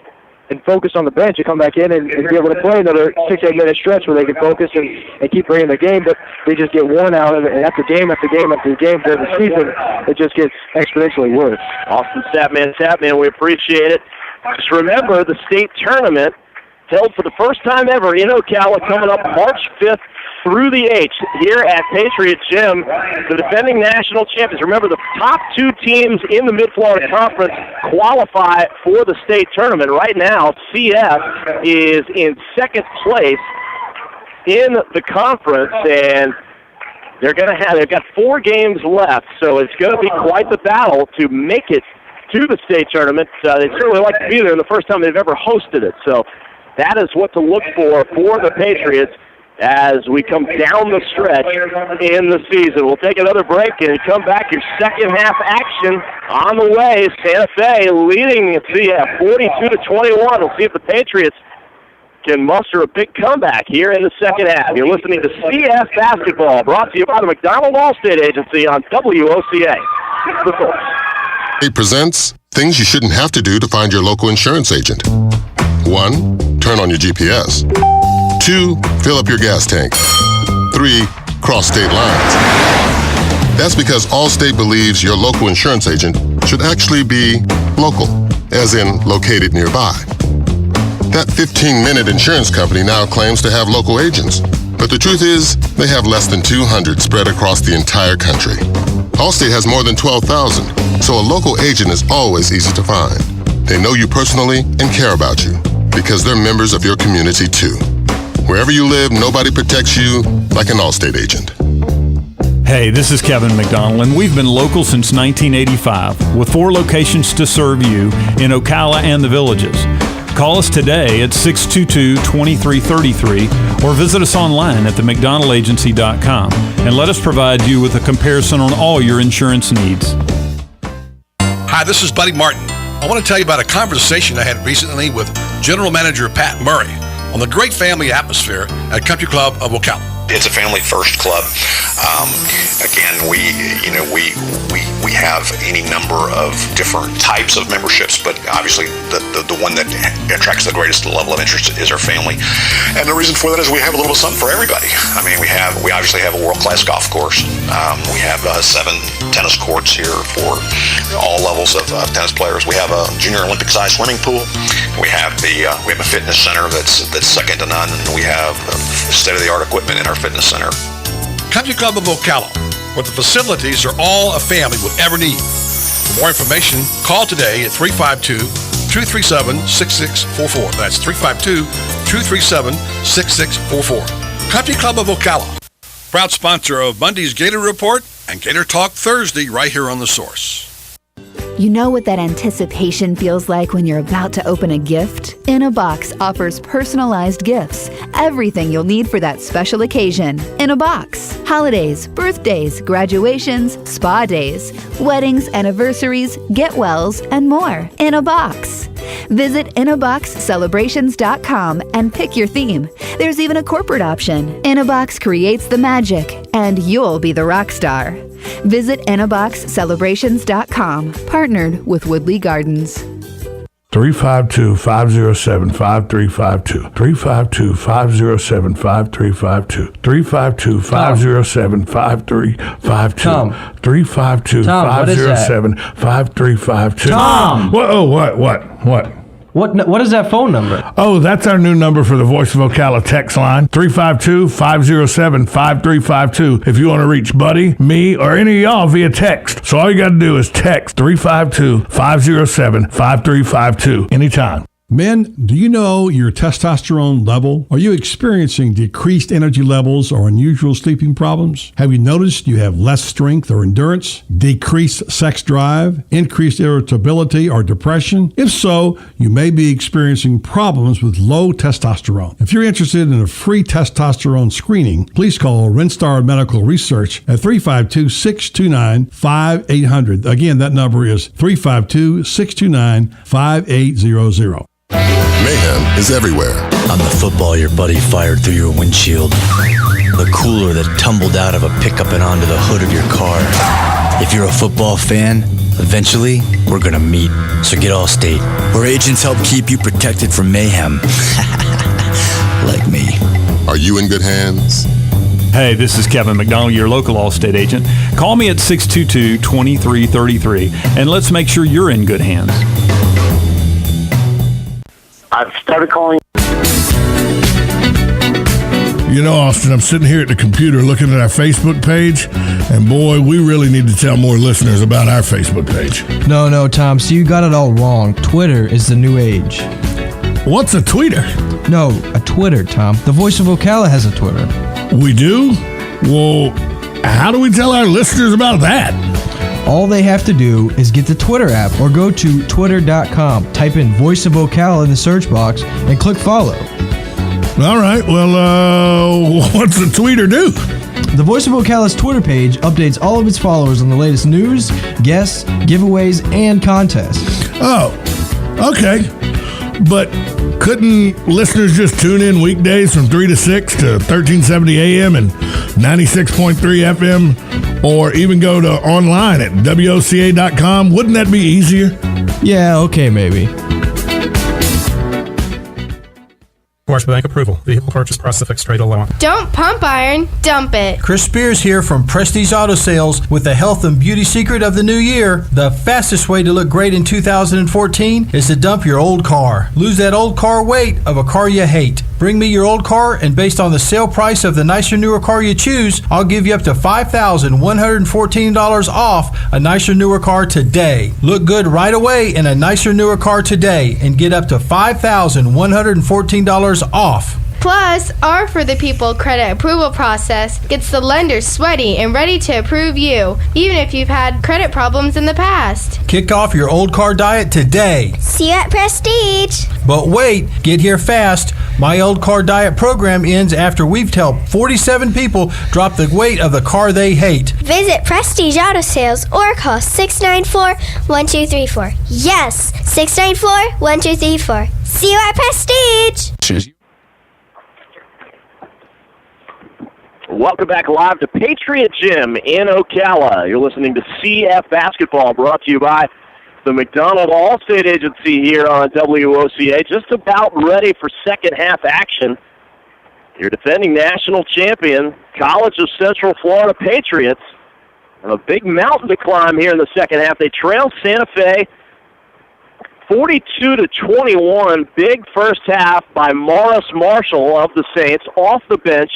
and focus on the bench and come back in and be able to play another 6-8 minute stretch where they can focus and keep bringing the game, but they just get worn out, and after game after game after game during the season, it just gets exponentially worse. Austin Tapman, we appreciate it. Just remember, the state tournament held for the first time ever in Ocala coming up March 5th through the 8th here at Patriot Gym. The defending national champions. Remember, the top 2 teams in the Mid-Florida Conference qualify for the state tournament. Right now, CF is in second place in the conference, and they've got 4 games left, so it's going to be quite the battle to make it to the state tournament. They certainly like to be there, and the first time they've ever hosted it. So that is what to look for the Patriots as we come down the stretch in the season. We'll take another break and come back. Your second half action on the way. Santa Fe leading CF 42-21. We'll see if the Patriots can muster a big comeback here in the second half. You're listening to CF Basketball, brought to you by the McDonald Allstate Agency on WOCA. The Source. It presents things you shouldn't have to do to find your local insurance agent. 1. Turn on your GPS. 2. Fill up your gas tank. 3. Cross state lines. That's because Allstate believes your local insurance agent should actually be local, as in located nearby. That 15-minute insurance company now claims to have local agents, but the truth is they have less than 200 spread across the entire country. Allstate has more than 12,000, so a local agent is always easy to find. They know you personally and care about you because they're members of your community too. Wherever you live, nobody protects you like an Allstate agent. Hey, this is Kevin McDonald, and we've been local since 1985 with 4 locations to serve you in Ocala and the Villages. Call us today at 622-2333 or visit us online at themcdonaldagency.com and let us provide you with a comparison on all your insurance needs. Hi, this is Buddy Martin. I want to tell you about a conversation I had recently with General Manager Pat Murray on the great family atmosphere at Country Club of Ocala. It's a family-first club. Again, we have any number of different types of memberships, but obviously the one that attracts the greatest level of interest is our family. And the reason for that is we have a little something for everybody. I mean, we obviously have a world-class golf course. We have 7 tennis courts here for all levels of tennis players. We have a junior Olympic-sized swimming pool. We have a fitness center that's second to none, and we have state-of-the-art equipment in our fitness center. Country Club of Ocala, where the facilities are all a family would ever need. For more information, call today at 352-237-6644. That's 352-237-6644. Country Club of Ocala, proud sponsor of Monday's Gator Report and Gator Talk Thursday right here on The Source. You know what that anticipation feels like when you're about to open a gift? In a Box offers personalized gifts. Everything you'll need for that special occasion. In a Box. Holidays, birthdays, graduations, spa days, weddings, anniversaries, get-wells, and more. In a Box. Visit inaboxcelebrations.com and pick your theme. There's even a corporate option. In a Box creates the magic, and you'll be the rock star. Visit InABoxCelebrations.com. Partnered with Woodley Gardens. 352-507-5352. 352-507-5352. 352-507-5352. Tom. 352-507-5352. Tom! What? What is that phone number? Oh, that's our new number for the Voice of Ocala text line, 352-507-5352. If you want to reach Buddy, me, or any of y'all via text. So all you got to do is text 352-507-5352 anytime. Men, do you know your testosterone level? Are you experiencing decreased energy levels or unusual sleeping problems? Have you noticed you have less strength or endurance, decreased sex drive, increased irritability or depression? If so, you may be experiencing problems with low testosterone. If you're interested in a free testosterone screening, please call Rinstar Medical Research at 352-629-5800. Again, that number is 352-629-5800. Mayhem is everywhere. I'm the football your buddy fired through your windshield. The cooler that tumbled out of a pickup and onto the hood of your car. If you're a football fan, eventually we're gonna meet. So get Allstate, where agents help keep you protected from mayhem. Like me. Are you in good hands? Hey, this is Kevin McDonald, your local Allstate agent. Call me at 622-2333, and let's make sure you're in good hands. I've started calling. You know, Austin, I'm sitting here at the computer looking at our Facebook page, and boy, we really need to tell more listeners about our Facebook page. No, Tom, so you got it all wrong. Twitter is the new age. What's a tweeter? No, a Twitter, Tom. The Voice of Ocala has a Twitter. We do? Well, how do we tell our listeners about that? All they have to do is get the Twitter app or go to twitter.com, type in Voice of Ocala in the search box, and click follow. All right, well, what's the tweeter do? The Voice of Ocala's Twitter page updates all of its followers on the latest news, guests, giveaways, and contests. Oh, okay. But couldn't listeners just tune in weekdays from 3 to 6 to 1370 AM and 96.3 FM, or even go to online at WOCA.com? Wouldn't that be easier? Yeah, okay, maybe. Commercial Bank approval. Vehicle purchase price fixed rate loan. Don't pump iron, dump it. Chris Spears here from Prestige Auto Sales with the health and beauty secret of the new year. The fastest way to look great in 2014 is to dump your old car. Lose that old car weight of a car you hate. Bring me your old car, and based on the sale price of the nicer, newer car you choose, I'll give you up to $5,114 off a nicer, newer car today. Look good right away in a nicer, newer car today and get up to $5,114 off. Plus, our For the People credit approval process gets the lender sweaty and ready to approve you, even if you've had credit problems in the past. Kick off your old car diet today. See you at Prestige. But wait, get here fast. My old car diet program ends after we've helped 47 people drop the weight of the car they hate. Visit Prestige Auto Sales or call 694-1234. Yes, 694-1234. See you at Prestige. Welcome back live to Patriot Gym in Ocala. You're listening to CF Basketball, brought to you by the McDonald Allstate Agency here on WOCA. Just about ready for second half action. Your defending national champion, College of Central Florida Patriots, and a big mountain to climb here in the second half. They trail Santa Fe 42-21. Big first half by Morris Marshall of the Saints off the bench.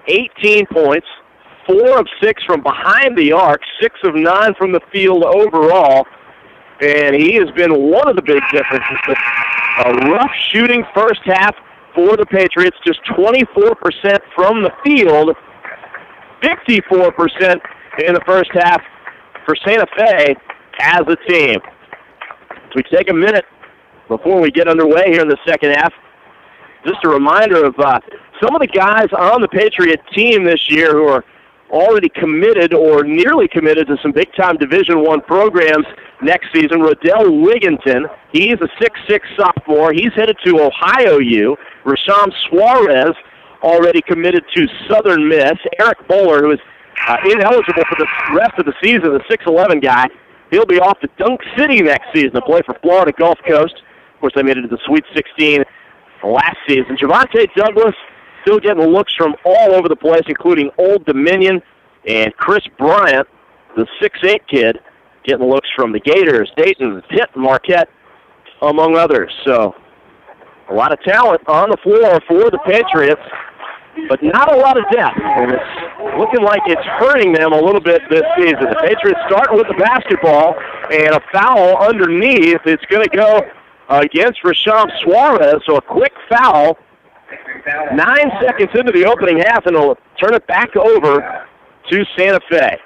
18 points, 4 of 6 from behind the arc, 6 of 9 from the field overall. And he has been one of the big differences. A rough shooting first half for the Patriots, just 24% from the field, 54% in the first half for Santa Fe as a team. So we take a minute before we get underway here in the second half. Just a reminder of some of the guys on the Patriot team this year who are already committed or nearly committed to some big-time Division I programs next season. Rodell Wigginton, he's a 6'6 sophomore. He's headed to Ohio U. Rasham Suarez, already committed to Southern Miss. Eric Bowler, who is ineligible for the rest of the season, the 6'11 guy. He'll be off to Dunk City next season to play for Florida Gulf Coast. Of course, they made it to the Sweet 16 last season. Javante Douglas still getting looks from all over the place, including Old Dominion, and Chris Bryant, the 6'8 kid, getting looks from the Gators, Dayton, Pitt, Marquette, among others. So a lot of talent on the floor for the Patriots, but not a lot of depth. And it's looking like it's hurting them a little bit this season. The Patriots starting with the basketball, and a foul underneath. It's going to go against Rasham Suarez, so a quick foul. 9 seconds into the opening half, and they'll turn it back over to Santa Fe.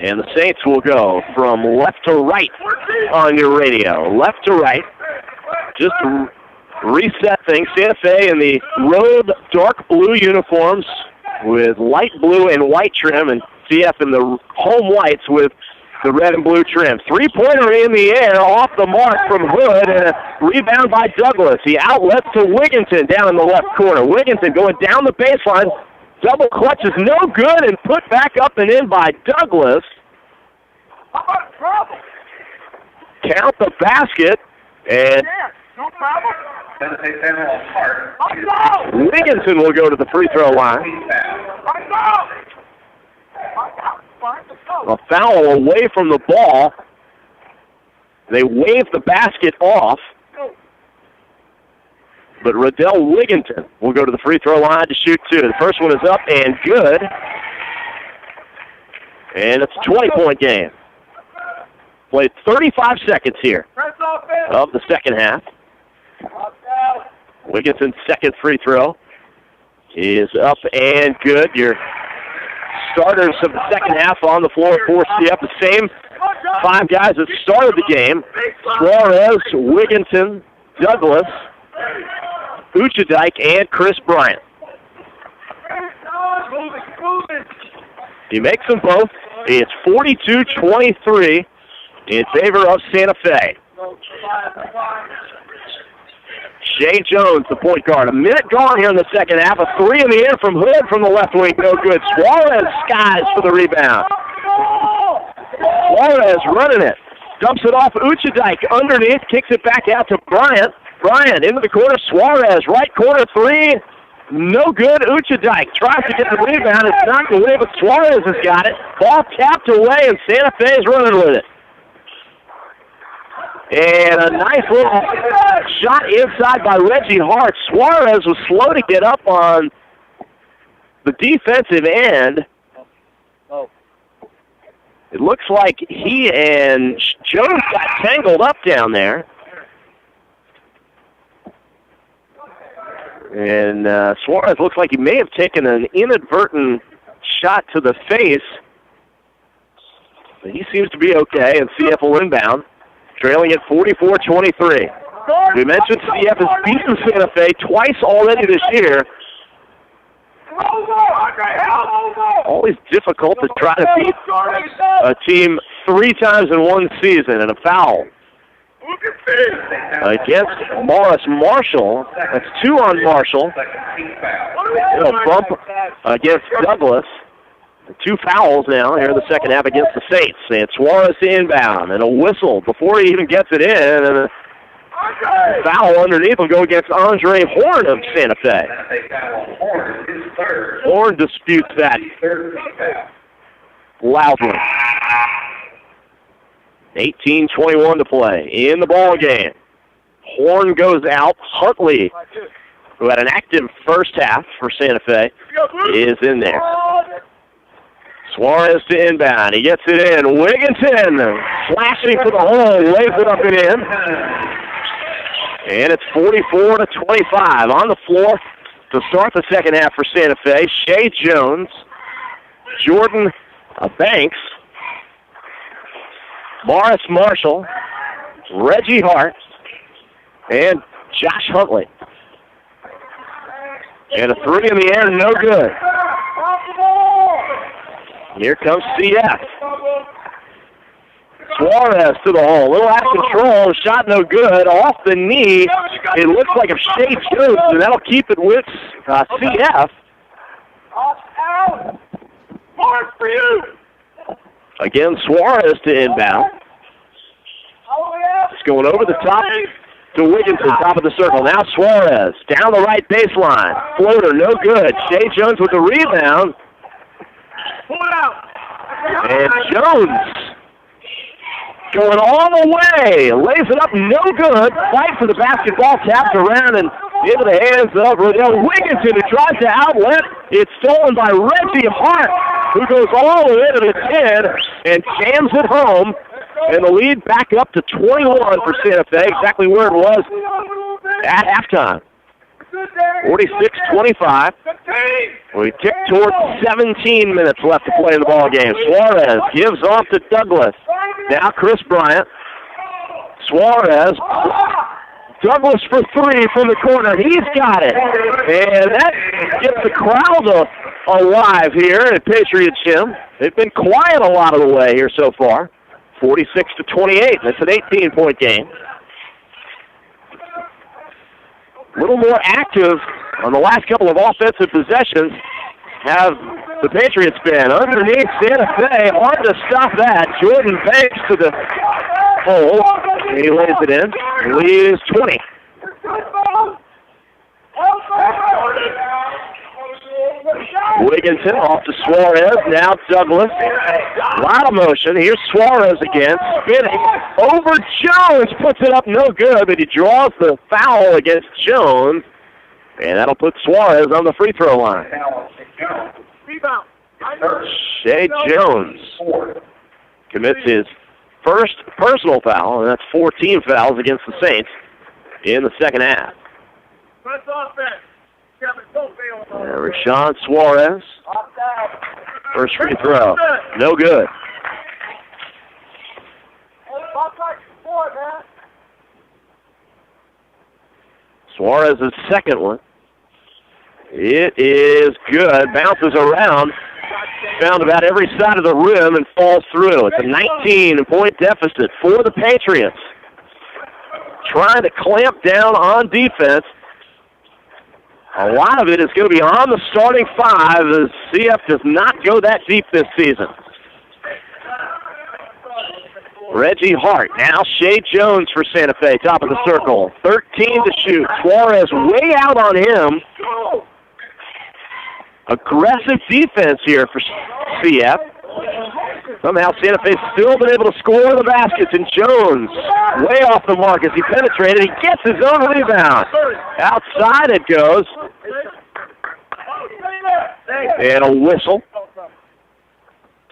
And the Saints will go from left to right on your radio. Left to right. Just to reset things. Santa Fe in the road dark blue uniforms with light blue and white trim, and CF in the home whites with the red and blue trim. Three-pointer in the air, off the mark from Hood, and a rebound by Douglas. He outlets to Wigginton down in the left corner. Wigginton going down the baseline. Double clutch is no good, and put back up and in by Douglas. Count the basket, and Wigginton will go to the free throw line. A foul away from the ball. They wave the basket off. But Riddell Wigginton will go to the free throw line to shoot two. The first one is up and good. And it's a 20-point game. Played 35 seconds here of the second half. Wigginton's second free throw is up and good. Your starters of the second half on the floor for CF, the same five guys that started the game. Suarez, Wigginton, Douglas, Uchadike, and Chris Bryant. He makes them both. It's 42-23 in favor of Santa Fe. Shea Jones, the point guard. A minute gone here in the second half. A three in the air from Hood from the left wing. No good. Suarez skies for the rebound. Suarez running it. Dumps it off Uchadike underneath. Kicks it back out to Bryant. Bryant into the corner. Suarez, right corner three. No good. Uchadike tries to get the rebound. It's knocked away, but Suarez has got it. Ball tapped away, and Santa Fe is running with it. And a nice little shot inside by Reggie Hart. Suarez was slow to get up on the defensive end. It looks like he and Jones got tangled up down there. And Suarez looks like he may have taken an inadvertent shot to the face. But he seems to be okay, and CF will inbound, trailing at 44-23. We mentioned CF has beaten Santa Fe twice already this year. Always difficult to try to beat a team three times in one season, and a foul against Morris Marshall. That's two on Marshall. A bump against Douglas. Two fouls now here in the second half against the Saints. And Suarez inbound, and a whistle before he even gets it in, and a foul underneath will go against Andre Horn of Santa Fe. Horn disputes that loudly. 18:21 to play in the ball game. Horn goes out. Huntley, who had an active first half for Santa Fe, is in there. Suarez to inbound. He gets it in. Wigginton flashing for the hole, lays it up and in. And it's 44-25 on the floor to start the second half for Santa Fe. Shea Jones, Jordan Banks, Morris Marshall, Reggie Hart, and Josh Huntley. And a three in the air, no good. Here comes CF. Suarez to the hole. A little out of control. Shot no good. Off the knee. It looks like a Shea Jones, and that'll keep it with CF. Again, Suarez to inbound. It's going over the top to Wigginton, top of the circle. Now Suarez down the right baseline. Floater, no good. Shea Jones with the rebound. And Jones going all the way. Lays it up, no good. Fight for the basketball, taps around and into the hands of Rodell Wigginton, who tries to outlet. It's stolen by Reggie Hart, who goes all the way to the 10 and jams it home. And the lead back up to 21 for Santa Fe, exactly where it was at halftime. 46-25. We tick towards 17 minutes left to play in the ball game. Suarez gives off to Douglas. Now Chris Bryant. Suarez. Douglas for three from the corner. He's got it. And that gets the crowd alive here at Patriots Gym. They've been quiet a lot of the way here so far. 46-28. That's an 18-point game. A little more active on the last couple of offensive possessions have the Patriots been. Underneath Santa Fe, hard to stop that. Jordan Banks to the hole. And he lays it in. The lead is 20. Wigginton off to Suarez. Now Douglas. A lot of motion. Here's Suarez again. Spinning over Jones. Puts it up no good, but he draws the foul against Jones. And that'll put Suarez on the free throw line. Shea Jones commits his first personal foul, and that's 14 fouls against the Saints in the second half. Rashawn Suarez, first free throw, no good. Suarez's second one. It is good. Bounces around. Found about every side of the rim and falls through. It's a 19-point deficit for the Patriots. Trying to clamp down on defense. A lot of it is going to be on the starting five as CF does not go that deep this season. Reggie Hart. Now Shea Jones for Santa Fe, top of the circle. 13 to shoot. Suarez way out on him. Aggressive defense here for CF. Somehow Santa Fe's still been able to score the baskets, and Jones way off the mark as he penetrated. He gets his own rebound. Outside it goes. And a whistle.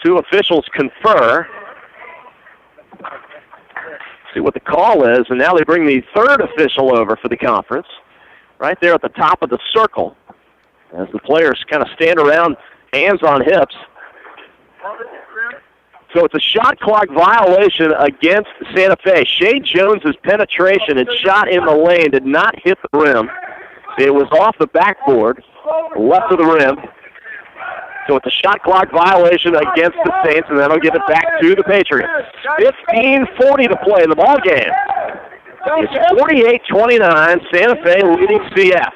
Two officials confer. See what the call is, and now they bring the third official over for the conference. Right there at the top of the circle. As the players kind of stand around, hands on hips. So it's a shot clock violation against Santa Fe. Shea Jones's penetration and shot in the lane did not hit the rim. It was off the backboard, left of the rim. So it's a shot clock violation against the Saints, and that'll give it back to the Patriots. 15:40 to play in the ball game. It's 48-29, Santa Fe leading CF.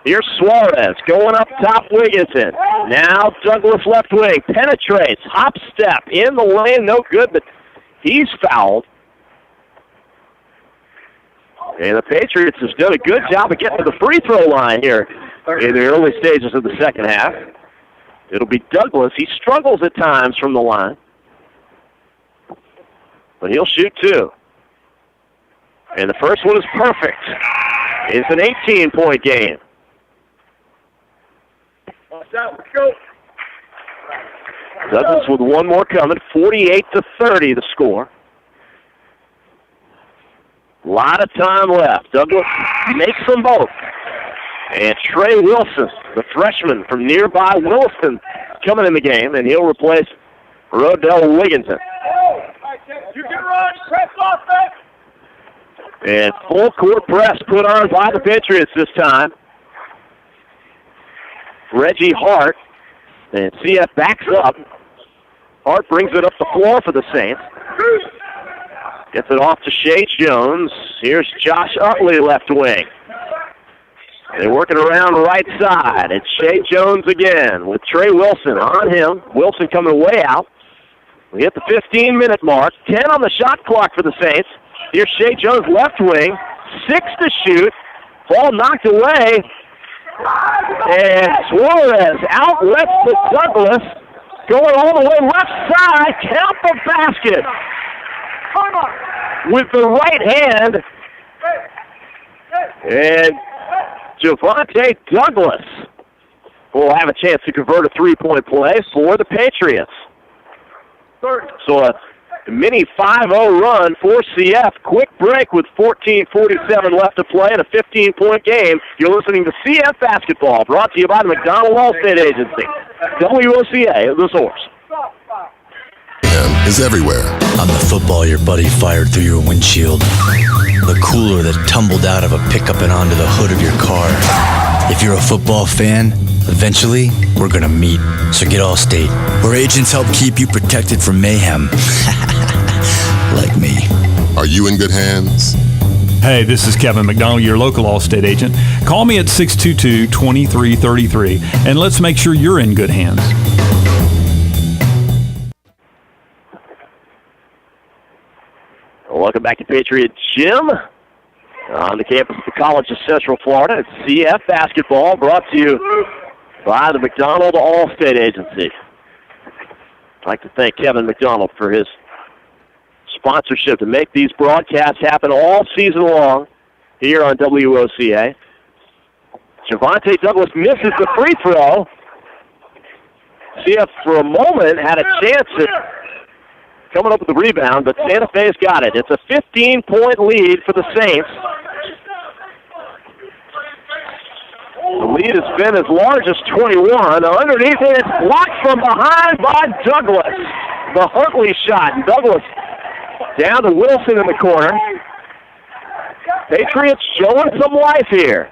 Here's Suarez going up top, Wigginton. Now Douglas left wing, penetrates, hop step in the lane, no good, but he's fouled. And the Patriots have done a good job of getting to the free throw line here in the early stages of the second half. It'll be Douglas. He struggles at times from the line, but he'll shoot two. And the first one is perfect. It's an 18-point game. Douglas with one more coming. 48-30 the score. A lot of time left. Douglas makes them both. And Trey Wilson, the freshman from nearby Williston, coming in the game, and he'll replace Rodell Wigginton. You can run, press offense. And full court press put on by the Patriots this time. Reggie Hart, and CF backs up. Hart brings it up the floor for the Saints. Gets it off to Shea Jones. Here's Josh Utley left wing. They work it around right side. It's Shea Jones again with Trey Wilson on him. Wilson coming way out. We hit the 15-minute mark. 10 on the shot clock for the Saints. Here's Shea Jones, left wing. 6 to shoot. Ball knocked away. And Suarez outlets to Douglas. Going all the way left side. Count the basket. With the right hand. And Javante Douglas will have a chance to convert a three-point play for the Patriots. So a mini 5-0 run for CF. Quick break with 14:47 left to play in a 15-point game. You're listening to CF Basketball, brought to you by the McDonald Allstate Agency. WOCA, the source. Is everywhere. I'm the football your buddy fired through your windshield. The cooler that tumbled out of a pickup and onto the hood of your car. If you're a football fan, eventually we're gonna meet. So get Allstate, where agents help keep you protected from mayhem. Like me. Are you in good hands? Hey, this is Kevin McDonald, your local Allstate agent. Call me at 622-2333 and let's make sure you're in good hands. Welcome back to Patriot Gym on the campus of the College of Central Florida. It's CF Basketball, brought to you by the McDonald Allstate Agency. I'd like to thank Kevin McDonald for his sponsorship to make these broadcasts happen all season long here on WOCA. Javante Douglas misses the free throw. CF for a moment had a chance at coming up with the rebound, but Santa Fe's got it. It's a 15-point lead for the Saints. The lead has been as large as 21. Underneath it, it's blocked from behind by Douglas. The Huntley shot. Douglas down to Wilson in the corner. Patriots showing some life here.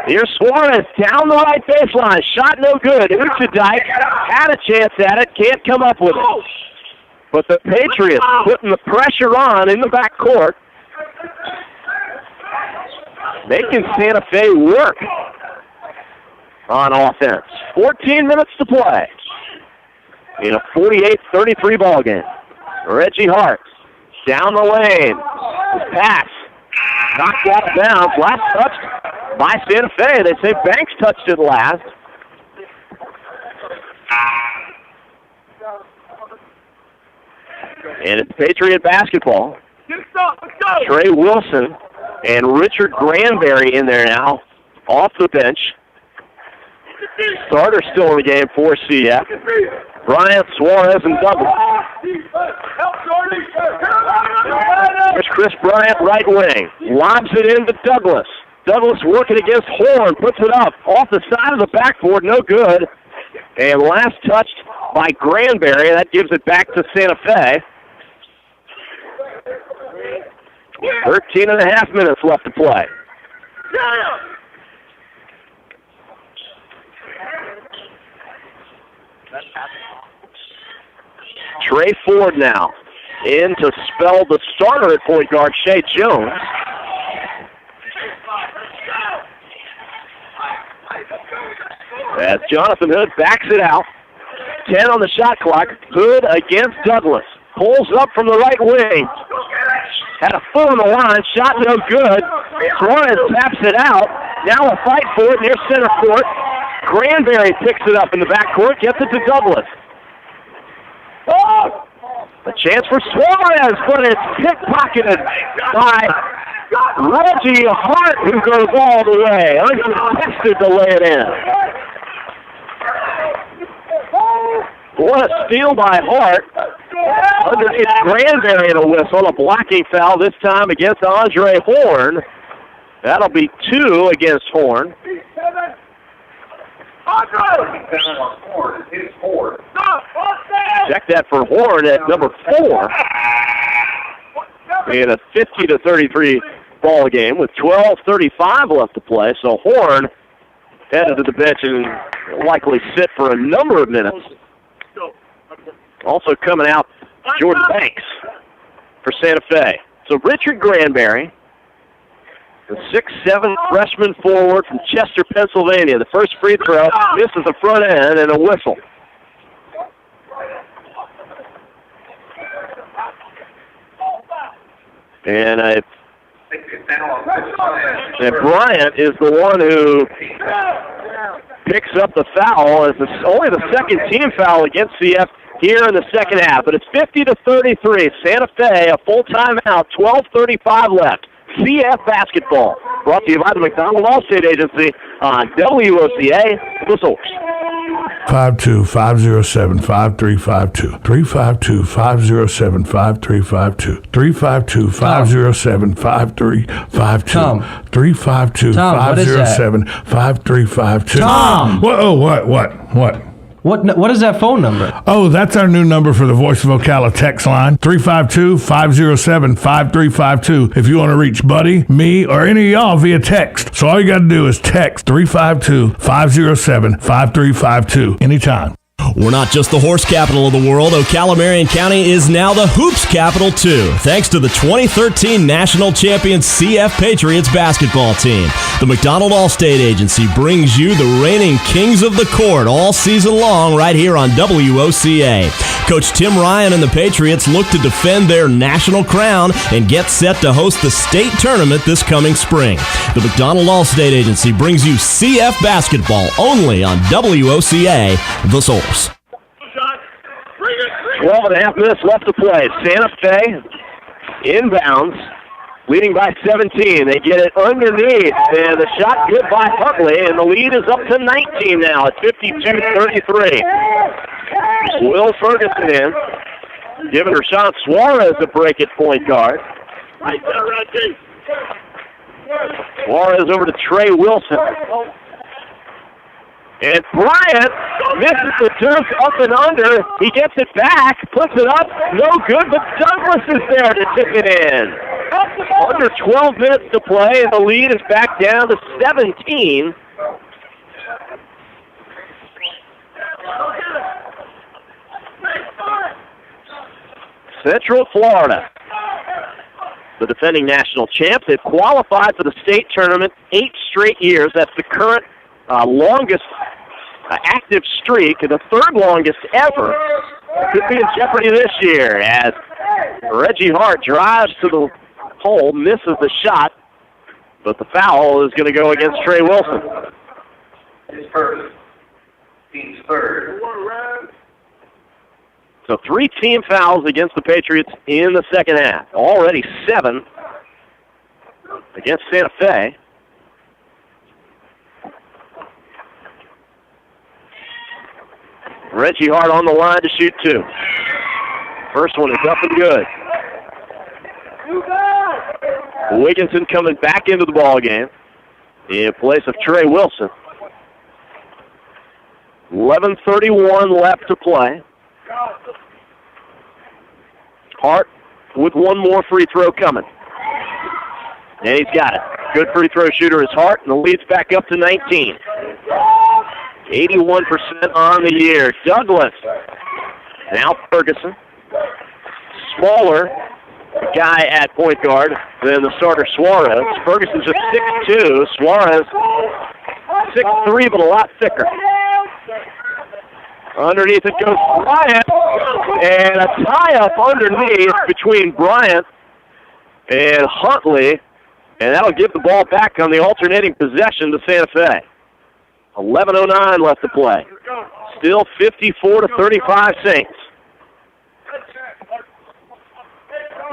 Here's Suarez down the right baseline. Shot no good. Uchadike had a chance at it. Can't come up with it. But the Patriots putting the pressure on in the backcourt, making Santa Fe work on offense. 14 minutes to play in a 48-33 ball game. Reggie Hart down the lane. His pass knocked out of bounds. Last touched by Santa Fe. They say Banks touched it last. And it's Patriot basketball. Trey Wilson and Richard Granberry in there now, off the bench. Starter still in the game for CF. Bryant, Suarez, and Douglas. There's Chris Bryant, right wing. Lobs it into Douglas. Douglas working against Horn, puts it up off the side of the backboard, no good. And last touched by Granberry. That gives it back to Santa Fe. 13 and a half minutes left to play. Trey Ford now in to spell the starter at point guard, Shea Jones. As Jonathan Hood backs it out. 10 on the shot clock. Hood against Douglas. Pulls up from the right wing. Had a foot on the line. Shot no good. Suarez taps it out. Now a fight for it near center court. Granberry picks it up in the backcourt. Gets it to Douglas. A chance for Suarez, but it's pickpocketed by Reggie Hart, who goes all the way. Uncontested to lay it in. What a steal by Hart. Underneath Granberry and a whistle. A blocking foul this time against Andre Horn. That'll be 2 against Horn. Check that for Horn at number 4. In a 50-33 ball game with 12:35 left to play. So Horn headed to the bench and likely sit for a number of minutes. Also coming out, Jordan Banks for Santa Fe. So Richard Granberry, the 6'7" freshman forward from Chester, Pennsylvania. The first free throw misses the front end and a whistle. And Bryant is the one who picks up the foul. It's only the second team foul against CF here in the second half. But it's 50-33. Santa Fe, a full timeout, 12:35 left. CF basketball. Brought to you by the McDonald Allstate Agency on WOCA, the Source. 52507-5352. 352-507-5352. 352-507-5352. Tom. 352-507-5352. Tom! What is that phone number? Oh, that's our new number for the Voice of Ocala text line, 352-507-5352. If you want to reach Buddy, me, or any of y'all via text. So all you got to do is text 352-507-5352 anytime. We're not just the horse capital of the world. Ocala Marion County is now the hoops capital, too, thanks to the 2013 national champion CF Patriots basketball team. The McDonald Allstate Agency brings you the reigning kings of the court all season long right here on WOCA. Coach Tim Ryan and the Patriots look to defend their national crown and get set to host the state tournament this coming spring. The McDonald Allstate Agency brings you CF basketball only on WOCA, the Source. 12.5 minutes left to play. Santa Fe inbounds, leading by 17. They get it underneath, and the shot good by Huntley, and the lead is up to 19 now at 52-33. Will Ferguson in, giving Rashawn Suarez a break at point guard. Suarez over to Trey Wilson. And Bryant misses the deuce up and under. He gets it back, puts it up, no good, but Douglas is there to tip it in. Under 12 minutes to play, and the lead is back down to 17. Central Florida, the defending national champs. They've qualified for the state tournament 8 straight years. That's the current longest active streak, and the third longest ever. Could be in jeopardy this year as Reggie Hart drives to the hole, misses the shot, but the foul is going to go against Trey Wilson. His first. Team's third. So 3 team fouls against the Patriots in the second half. Already 7 against Santa Fe. Reggie Hart on the line to shoot 2. First one is up and good. Wigginton coming back into the ball game in place of Trey Wilson. 11:31 left to play. Hart with one more free throw coming. And he's got it. Good free throw shooter is Hart, and the lead's back up to 19. 81% on the year. Douglas. Now Ferguson. Smaller guy at point guard than the starter Suarez. Ferguson's just 6'2". Suarez 6'3", but a lot thicker. Underneath it goes Bryant. And a tie-up underneath between Bryant and Huntley. And that'll give the ball back on the alternating possession to Santa Fe. 11:09 left to play. Still 54-35 Saints.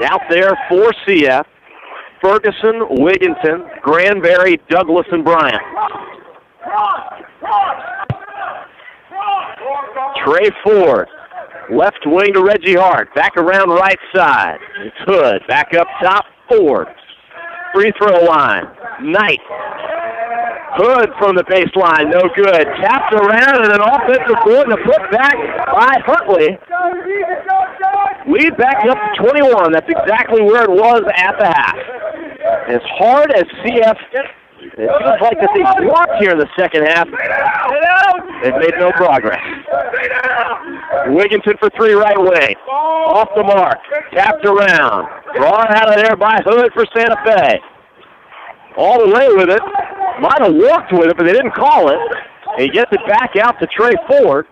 Out there for CF, Ferguson, Wigginton, Granberry, Douglas, and Bryant. Trey Ford, left wing to Reggie Hart. Back around right side. It's Hood. Back up top, Ford. Free throw line. Knight. Hood from the baseline, no good. Tapped around and an offensive board and a put back by Huntley. Lead back up to 21. That's exactly where it was at the half. As hard as CF, it feels like that they blocked here in the second half. They've made no progress. Wigginton for 3 right wing. Off the mark. Tapped around. Drawn out of there by Hood for Santa Fe. all the way with it. Might have walked with it, but they didn't call it. And he gets it back out to Trey Ford.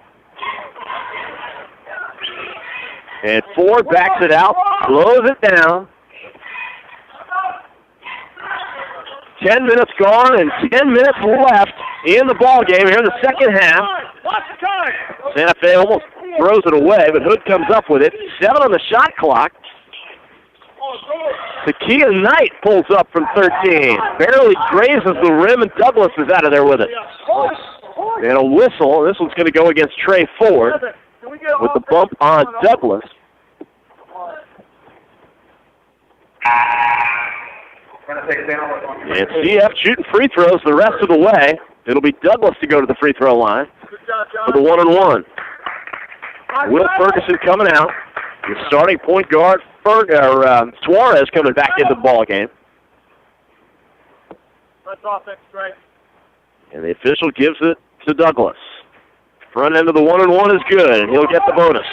And Ford backs it out, slows it down. 10 minutes gone and 10 minutes left in the ball game here in the second half. Santa Fe almost throws it away, but Hood comes up with it. 7 on the shot clock. Takia Knight pulls up from 13. Barely grazes the rim, and Douglas is out of there with it. And a whistle. This one's going to go against Trey Ford with the bump on Douglas. And CF shooting free throws the rest of the way. It'll be Douglas to go to the free throw line for the 1-and-1. Will Ferguson coming out. The starting point guard, Suarez, coming back into the ball game. And the official gives it to Douglas. Front end of the 1-and-1 is good, and he'll get the bonus.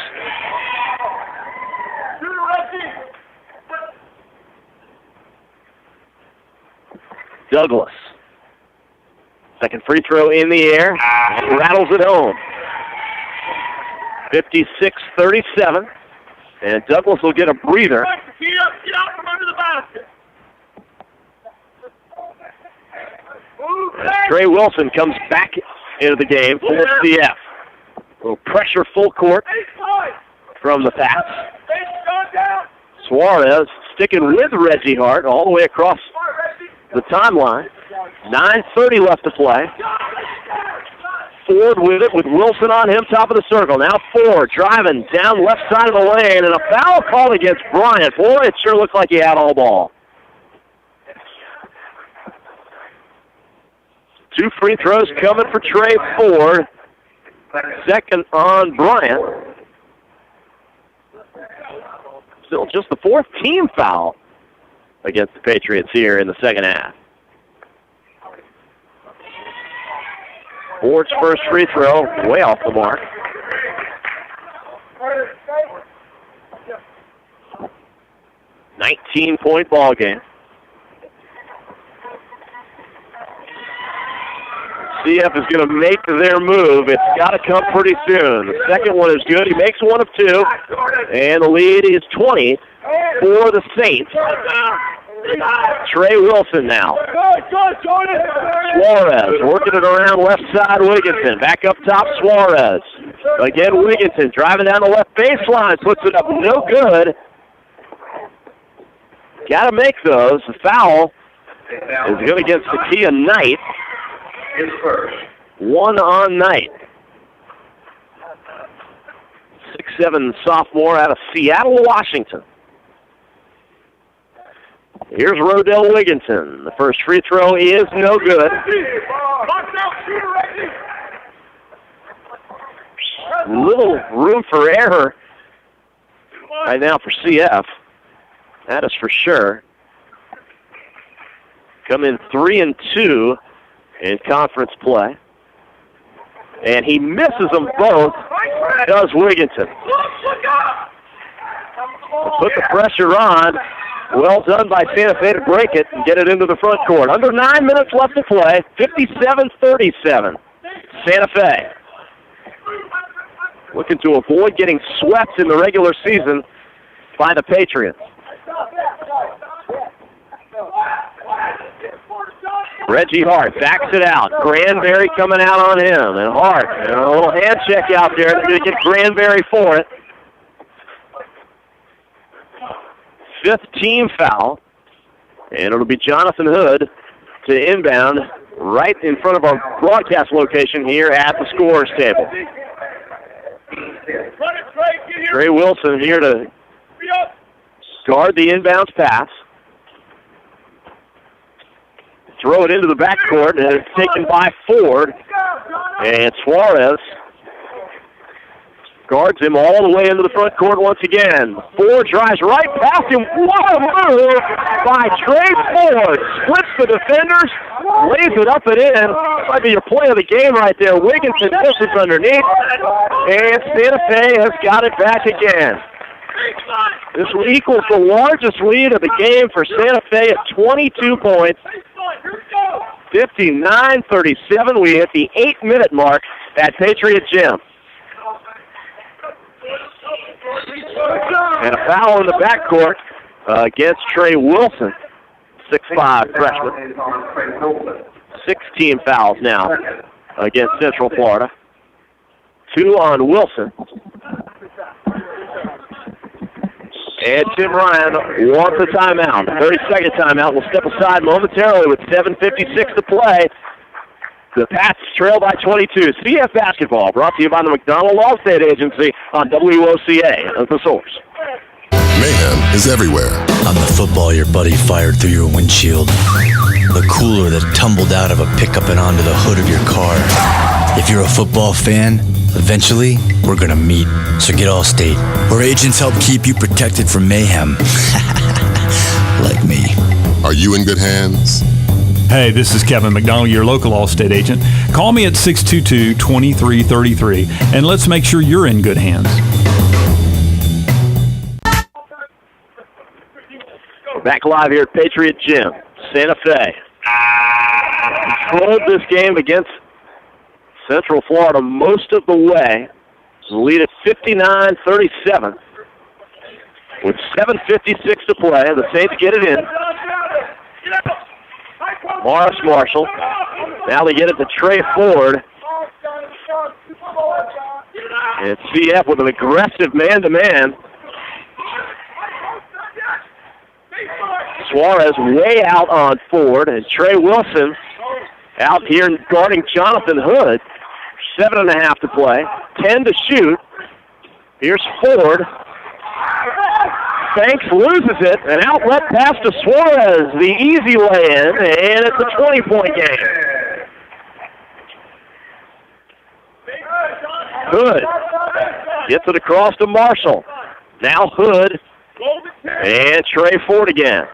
Douglas. Second free throw in the air. Rattles it home. 56-37. And Douglas will get a breather. As Trey Wilson comes back into the game for CF. A little pressure full court from the pass. Suarez sticking with Reggie Hart all the way across the timeline. 9:30 left to play. Ford with it with Wilson on him, top of the circle. Now Ford driving down left side of the lane, and a foul called against Bryant. Boy, it sure looked like he had all ball. 2 free throws coming for Trey Ford. Second on Bryant. Still just the 4th team foul against the Patriots here in the second half. Ford's first free throw, way off the mark. $19-point ball game. CF is going to make their move. It's got to come pretty soon. The second one is good. He makes one of 2, and the lead is 20 for the Saints. Trey Wilson now. Suarez working it around left side. Wigginton back up top. Suarez again. Wigginton driving down the left baseline, puts it up, no good. Got to make those. The foul is good against Takia Knight. 1 on Knight. 6'7" sophomore out of Seattle, Washington. Here's Rodell Wigginton. The first free throw is no good. Little room for error right now for CF. That is for sure. Come in 3-2 in conference play. And he misses them both, does Wigginton. Put the pressure on. Well done by Santa Fe to break it and get it into the front court. Under 9 minutes left to play, 57-37. Santa Fe looking to avoid getting swept in the regular season by the Patriots. Reggie Hart backs it out. Granberry coming out on him. And Hart, and a little hand check out there to get Granberry for it. 5th team foul. And it'll be Jonathan Hood to inbound right in front of our broadcast location here at the scorer's table. Trey Wilson here to guard the inbounds pass. Throw it into the backcourt, and it's taken by Ford. And Suarez guards him all the way into the front court once again. Ford drives right past him. What a move by Trey Ford. Splits the defenders, lays it up and in. Might be your play of the game right there. Wigginton misses underneath, and Santa Fe has got it back again. This equals the largest lead of the game for Santa Fe at 22 points. 59-37. We hit the 8-minute mark at Patriot Gym. And a foul in the backcourt against Trey Wilson, 6'5" freshman. 16 fouls now against Central Florida. 2 on Wilson. And Tim Ryan wants a timeout. 30-second timeout. We'll step aside momentarily with 7:56 to play. The Pats trail by 22. CF Basketball brought to you by the McDonald Allstate Agency on WOCA, the Source. Mayhem is everywhere. I'm the football your buddy fired through your windshield. The cooler that tumbled out of a pickup and onto the hood of your car. If you're a football fan, eventually we're gonna meet. So get Allstate, where agents help keep you protected from mayhem. Like me. Are you in good hands? Hey, this is Kevin McDonald, your local Allstate agent. Call me at 622-2333, and let's make sure you're in good hands. Back live here at Patriot Gym. Santa Fe controlled this game against Central Florida most of the way. Lead at 59-37 with 7:56 to play. The Saints get it in. Morris Marshall. Now they get it to Trey Ford. And CF with an aggressive man-to-man. Suarez way out on Ford, and Trey Wilson out here guarding Jonathan Hood. 7.5 to play. 10 to shoot. Here's Ford. Banks loses it. An outlet pass to Suarez. The easy lay-in, and it's a 20-point game. Hood gets it across to Marshall. Now Hood and Trey Ford again.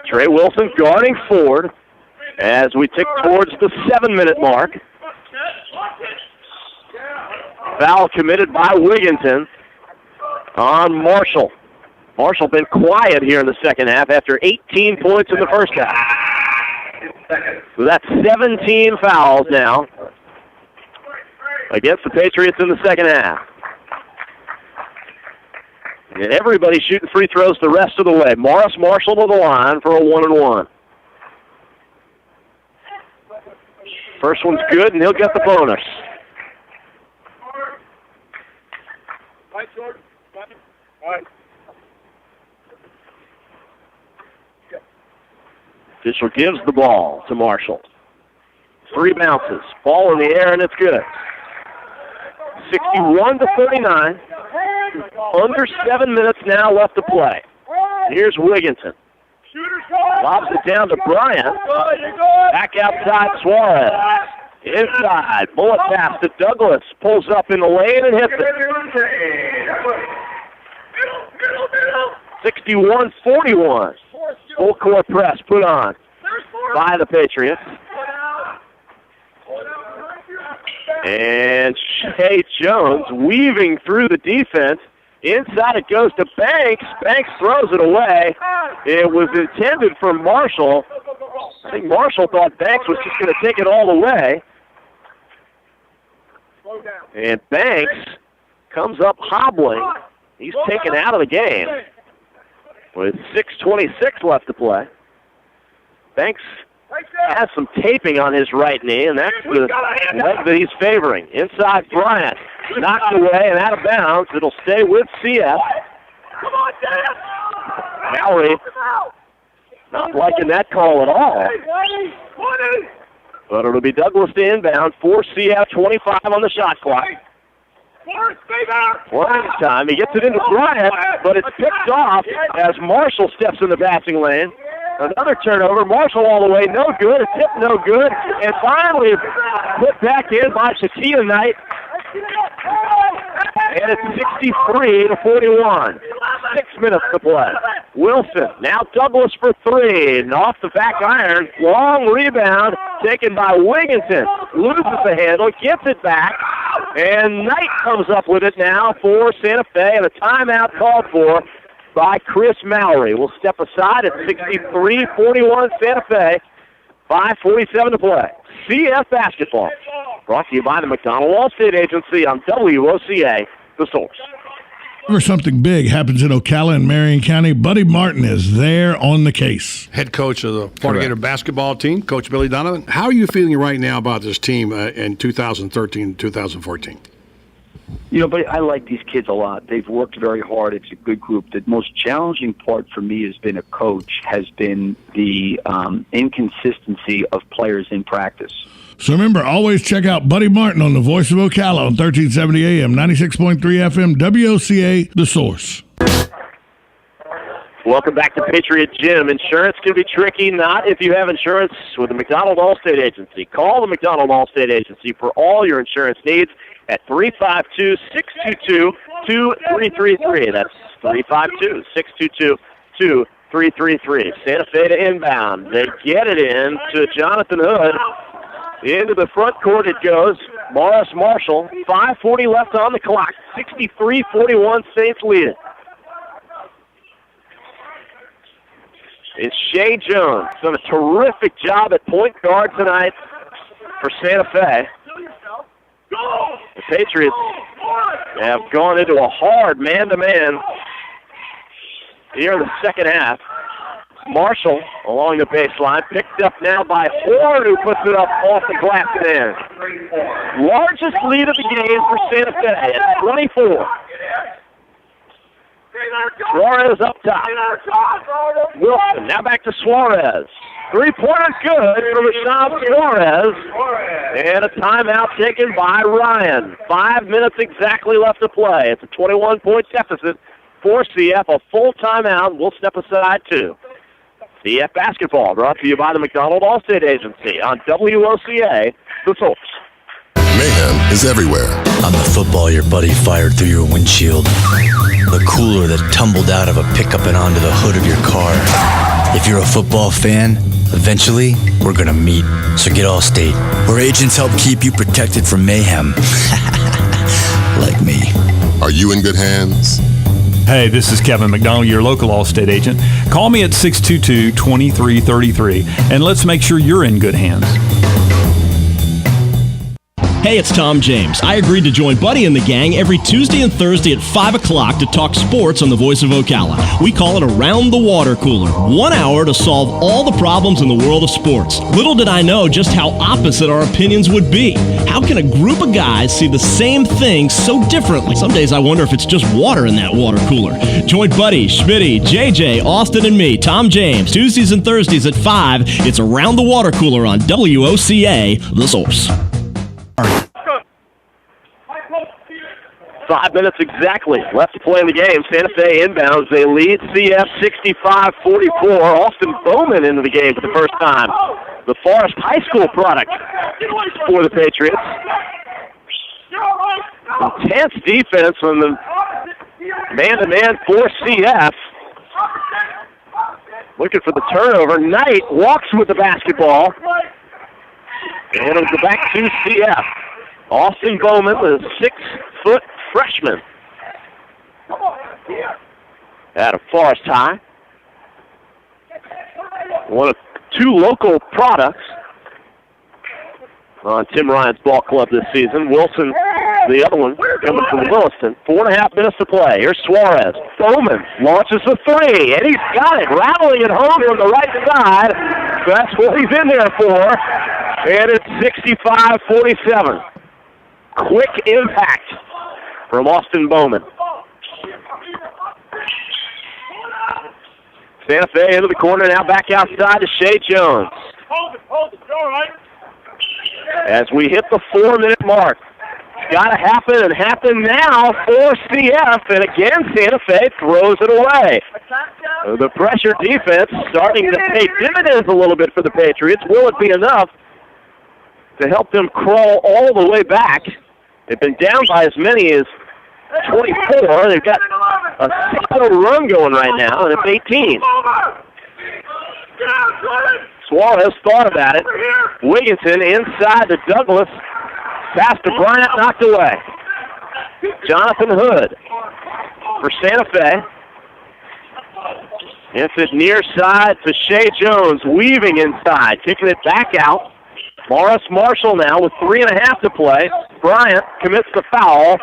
Trey Wilson guarding Ford as we tick towards the 7-minute mark. Foul committed by Wigginton on Marshall. Marshall been quiet here in the second half after 18 points in the first half. So that's 17 fouls now against the Patriots in the second half. And everybody's shooting free throws the rest of the way. Morris Marshall to the line for a 1-and-1. First one's good, and he'll get the bonus. Official gives the ball to Marshall. 3 bounces. Ball in the air, and it's good. 61-39. Under 7 minutes now left to play. Here's Wigginton. Lobs it down to Bryant. Back outside Suarez. Inside. Bullet pass to Douglas. Pulls up in the lane and hits it. 61-41. Full court press put on by the Patriots. And Shea Jones weaving through the defense. Inside it goes to Banks. Banks throws it away. It was intended for Marshall. I think Marshall thought Banks was just going to take it all the way. And Banks comes up hobbling. He's taken out of the game with 6:26 left to play. Banks has some taping on his right knee, and that's the leg that he's favoring. Inside Bryant. Knocked away and out of bounds. It'll stay with CF. Mallory not liking that call at all. But it'll be Douglas to inbound for CF. 25 on the shot clock. One time. He gets it into Bryant, but it's picked off as Marshall steps in the passing lane. Another turnover. Marshall all the way. No good. A tip no good. And finally put back in by Shatia Knight. And it's 63-41. 6 minutes to play. Wilson, now Douglas for 3. And off the back iron. Long rebound taken by Wigginton. Loses the handle, gets it back. And Knight comes up with it now for Santa Fe. And a timeout called for by Chris Mallory. We'll step aside at 63-41 Santa Fe. 5:47 to play. CF basketball. Brought to you by the McDonald Allstate Agency on WOCA, The Source. Whenever something big happens in Ocala and Marion County, Buddy Martin is there on the case. Head coach of the Florida Gator basketball team, Coach Billy Donovan. How are you feeling right now about this team in 2013 and 2014? But I like these kids a lot. They've worked very hard. It's a good group. The most challenging part for me has been has been the inconsistency of players in practice. So remember, always check out Buddy Martin on the Voice of Ocala on 1370 AM, 96.3 FM, WOCA, The Source. Welcome back to Patriot Gym. Insurance can be tricky, not if you have insurance with the McDonald Allstate Agency. Call the McDonald Allstate Agency for all your insurance needs at 352-622-2333. That's 352-622-2333. Santa Fe to inbound. They get it in to Jonathan Hood. Into the front court it goes. Morris Marshall, 5:40 left on the clock. 63-41, Saints lead it. It's Shea Jones. Done a terrific job at point guard tonight for Santa Fe. The Patriots have gone into a hard man-to-man here in the second half. Marshall along the baseline, picked up now by Horn, who puts it up off the glass and in. Largest lead of the game for Santa Fe at 24. Suarez up top. Wilson now back to Suarez. Three-pointer good for Rashad Suarez. And a timeout taken by Ryan. 5 minutes exactly left to play. It's a 21-point deficit for CF. A full timeout. We'll step aside too. CF basketball brought to you by the McDonald Allstate Agency on WOCA, The Source. Mayhem is everywhere. On the football your buddy fired through your windshield. The cooler that tumbled out of a pickup and onto the hood of your car. If you're a football fan, eventually we're gonna meet. So get Allstate, where agents help keep you protected from mayhem. Like me. Are you in good hands? Hey, this is Kevin McDonald, your local Allstate agent. Call me at 622-2333, and let's make sure you're in good hands. Hey, it's Tom James. I agreed to join Buddy and the gang every Tuesday and Thursday at 5 o'clock to talk sports on the Voice of Ocala. We call it Around the Water Cooler. 1 hour to solve all the problems in the world of sports. Little did I know just how opposite our opinions would be. How can a group of guys see the same thing so differently? Some days I wonder if it's just water in that water cooler. Join Buddy, Schmitty, JJ, Austin, and me, Tom James, Tuesdays and Thursdays at 5. It's Around the Water Cooler on WOCA, The Source. 5 minutes exactly left to play in the game. Santa Fe inbounds. They lead CF 65-44. Austin Bowman into the game for the first time. The Forest High School product for the Patriots. Intense defense on the man-to-man for CF. Looking for the turnover. Knight walks with the basketball. And it'll go back to CF. Austin Bowman, the 6-foot freshman out of Forest High. One of two local products on Tim Ryan's ball club this season. Wilson, the other one, coming from Williston. 4.5 minutes to play. Here's Suarez. Bowman launches a three, and he's got it, rattling it home on the right side. That's what he's in there for. And it's 65-47. Quick impact from Austin Bowman. Santa Fe into the corner, now back outside to Shea Jones. As we hit the 4-minute mark. It's got to happen and happen now for CF. And again, Santa Fe throws it away. The pressure defense starting to pay dividends a little bit for the Patriots. Will it be enough to help them crawl all the way back? They've been down by as many as 24. They've got a 6-0 run going right now, and it's 18. Suarez thought about it. Wigginton inside to Douglas. Pass to Bryant, knocked away. Jonathan Hood for Santa Fe. It's it near side to Shea Jones, weaving inside, kicking it back out. Morris Marshall now with 3.5 to play. Bryant commits the foul,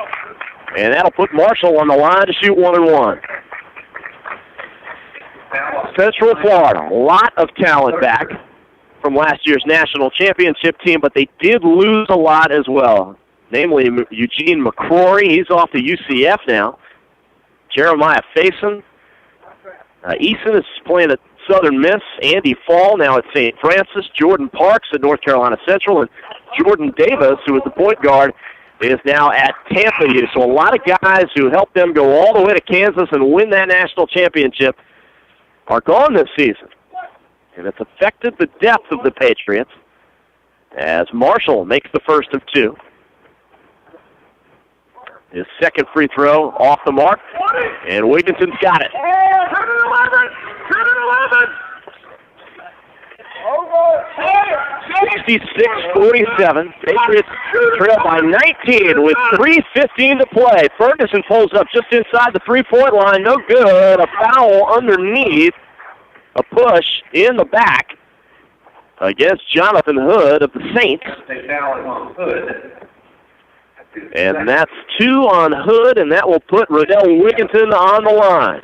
and that'll put Marshall on the line to shoot 1-1. Central Florida, a lot of talent back from last year's national championship team, but they did lose a lot as well. Namely, Eugene McCrory, he's off to UCF now. Jeremiah Faison. Eason is playing at Southern Miss. Andy Fall now at St. Francis. Jordan Parks at North Carolina Central. And Jordan Davis, who is the point guard, is now at Tampa U. So a lot of guys who helped them go all the way to Kansas and win that national championship are gone this season. And it's affected the depth of the Patriots as Marshall makes the first of two. His second free throw off the mark, and Wigginson's got it. 66-47. Patriots trail by 19 with 3:15 to play. Ferguson pulls up just inside the three-point line. No good. A foul underneath. A push in the back against Jonathan Hood of the Saints. And that's 2 on Hood, and that will put Rodell Wigginson on the line.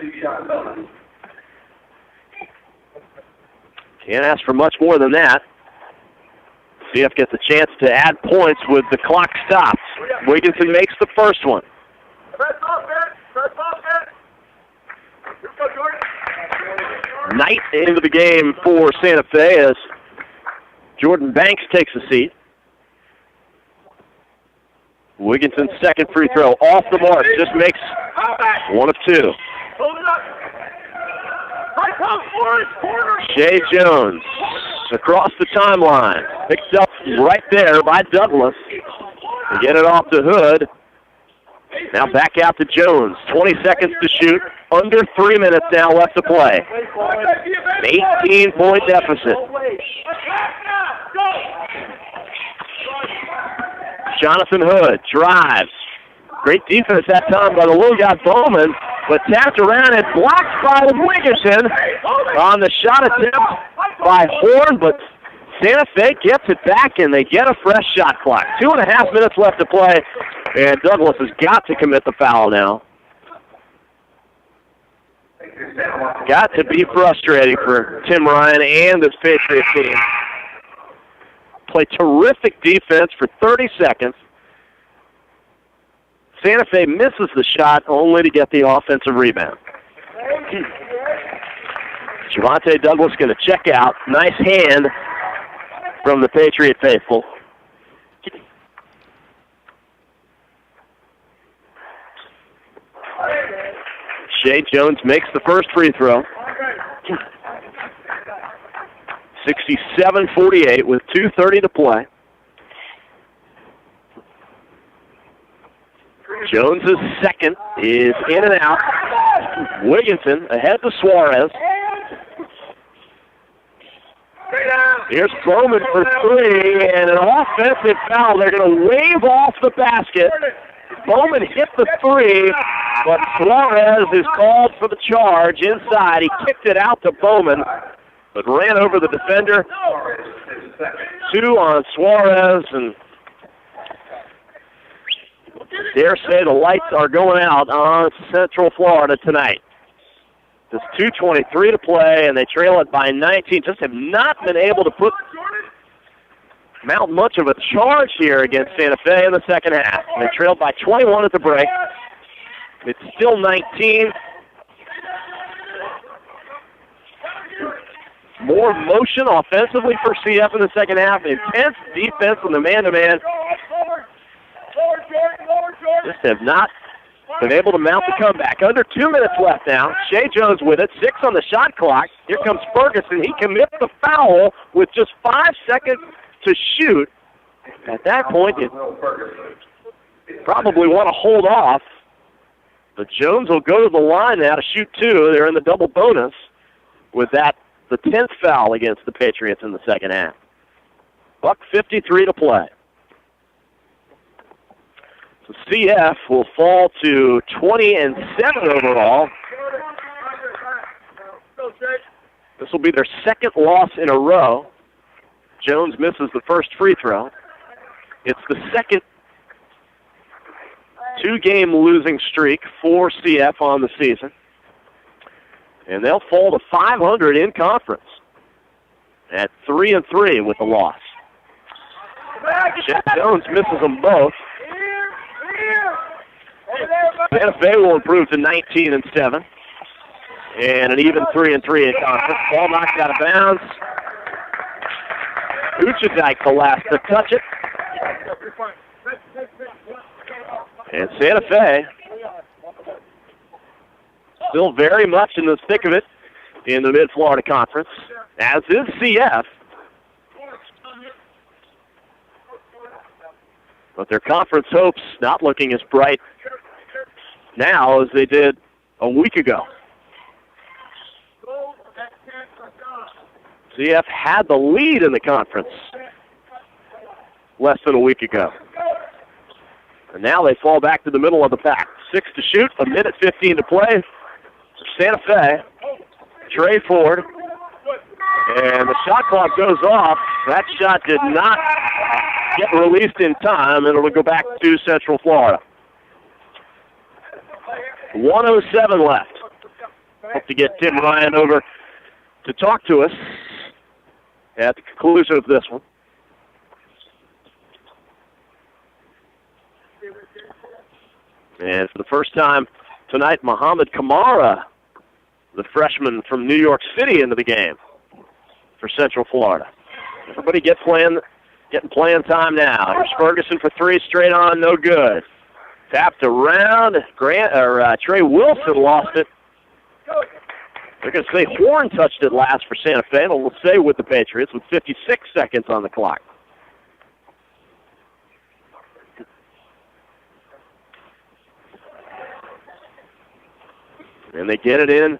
Can't ask for much more than that. CF gets a chance to add points with the clock stops. Wigginson makes the first one. Night into the game for Santa Fe as Jordan Banks takes a seat. Wigginson's second free throw off the mark, just makes 1 of 2. Shea Jones across the timeline, picked up right there by Douglas to get it off to Hood. Now back out to Jones, 20 seconds to shoot, under 3 minutes now left to play. An 18-point deficit. Jonathan Hood drives. Great defense that time by the little guy Bowman, but tapped around and blocked by Wigginson on the shot attempt by Horn, but Santa Fe gets it back and they get a fresh shot clock. 2.5 minutes left to play, and Douglas has got to commit the foul now. Got to be frustrating for Tim Ryan and this Patriots team. Play terrific defense for 30 seconds. Santa Fe misses the shot only to get the offensive rebound. Javante Douglas going to check out. Nice hand from the Patriot faithful. Shea Jones makes the first free throw. 67-48 with 2:30 to play. Jones's second is in and out. Wigginson ahead to Suarez. Here's Bowman for 3, and an offensive foul. They're going to wave off the basket. Bowman hit the 3, but Suarez is called for the charge inside. He kicked it out to Bowman, but ran over the defender. 2 on Suarez, and dare say the lights are going out on Central Florida tonight. There's 2:23 to play, and they trail it by 19. Just have not been able to mount much of a charge here against Santa Fe in the second half. They trailed by 21 at the break. It's still 19. More motion offensively for CF in the second half. Intense defense on the man-to-man. Just have not been able to mount the comeback. Under 2 minutes left now. Shea Jones with it. 6 on the shot clock. Here comes Ferguson. He commits the foul with just 5 seconds to shoot. At that point, you probably want to hold off. But Jones will go to the line now to shoot 2. They're in the double bonus with that, the 10th foul against the Patriots in the second half. $1:53 to play. So CF will fall to 20-7 overall. This will be their second loss in a row. Jones misses the first free throw. It's the second two-game losing streak for CF on the season. And they'll fall to 500 in conference at 3-3 with the loss. Jeff Jones misses them both. Santa Fe will improve to 19-7. And an even 3-3 in conference. Ball knocked out of bounds. Uchadike the last to touch it. And Santa Fe still very much in the thick of it in the Mid-Florida Conference, as is CF. But their conference hopes not looking as bright now as they did a week ago. CF had the lead in the conference less than a week ago. And now they fall back to the middle of the pack. 6 to shoot, 1:15 to play. Santa Fe, Trey Ford, and the shot clock goes off. That shot did not get released in time, and it'll go back to Central Florida. 1:07 left. Hope to get Tim Ryan over to talk to us at the conclusion of this one. And for the first time tonight, Muhammad Kamara, the freshman from New York City, into the game for Central Florida. Everybody getting playing time now. Here's Ferguson for three, straight on, no good. Tapped around. Trey Wilson lost it. They're going to say Horn touched it last for Santa Fe, and it'll stay with the Patriots with 56 seconds on the clock. And they get it in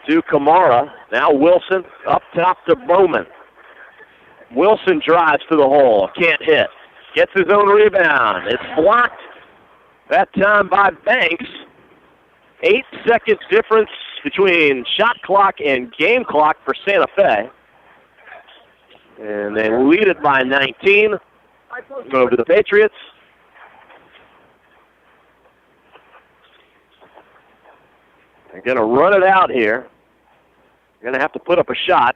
to Kamara. Now Wilson up top to Bowman. Wilson drives to the hole. Can't hit. Gets his own rebound. It's blocked that time by Banks. 8-second difference between shot clock and game clock for Santa Fe. And they lead it by 19 over the Patriots. They're going to run it out here. They're going to have to put up a shot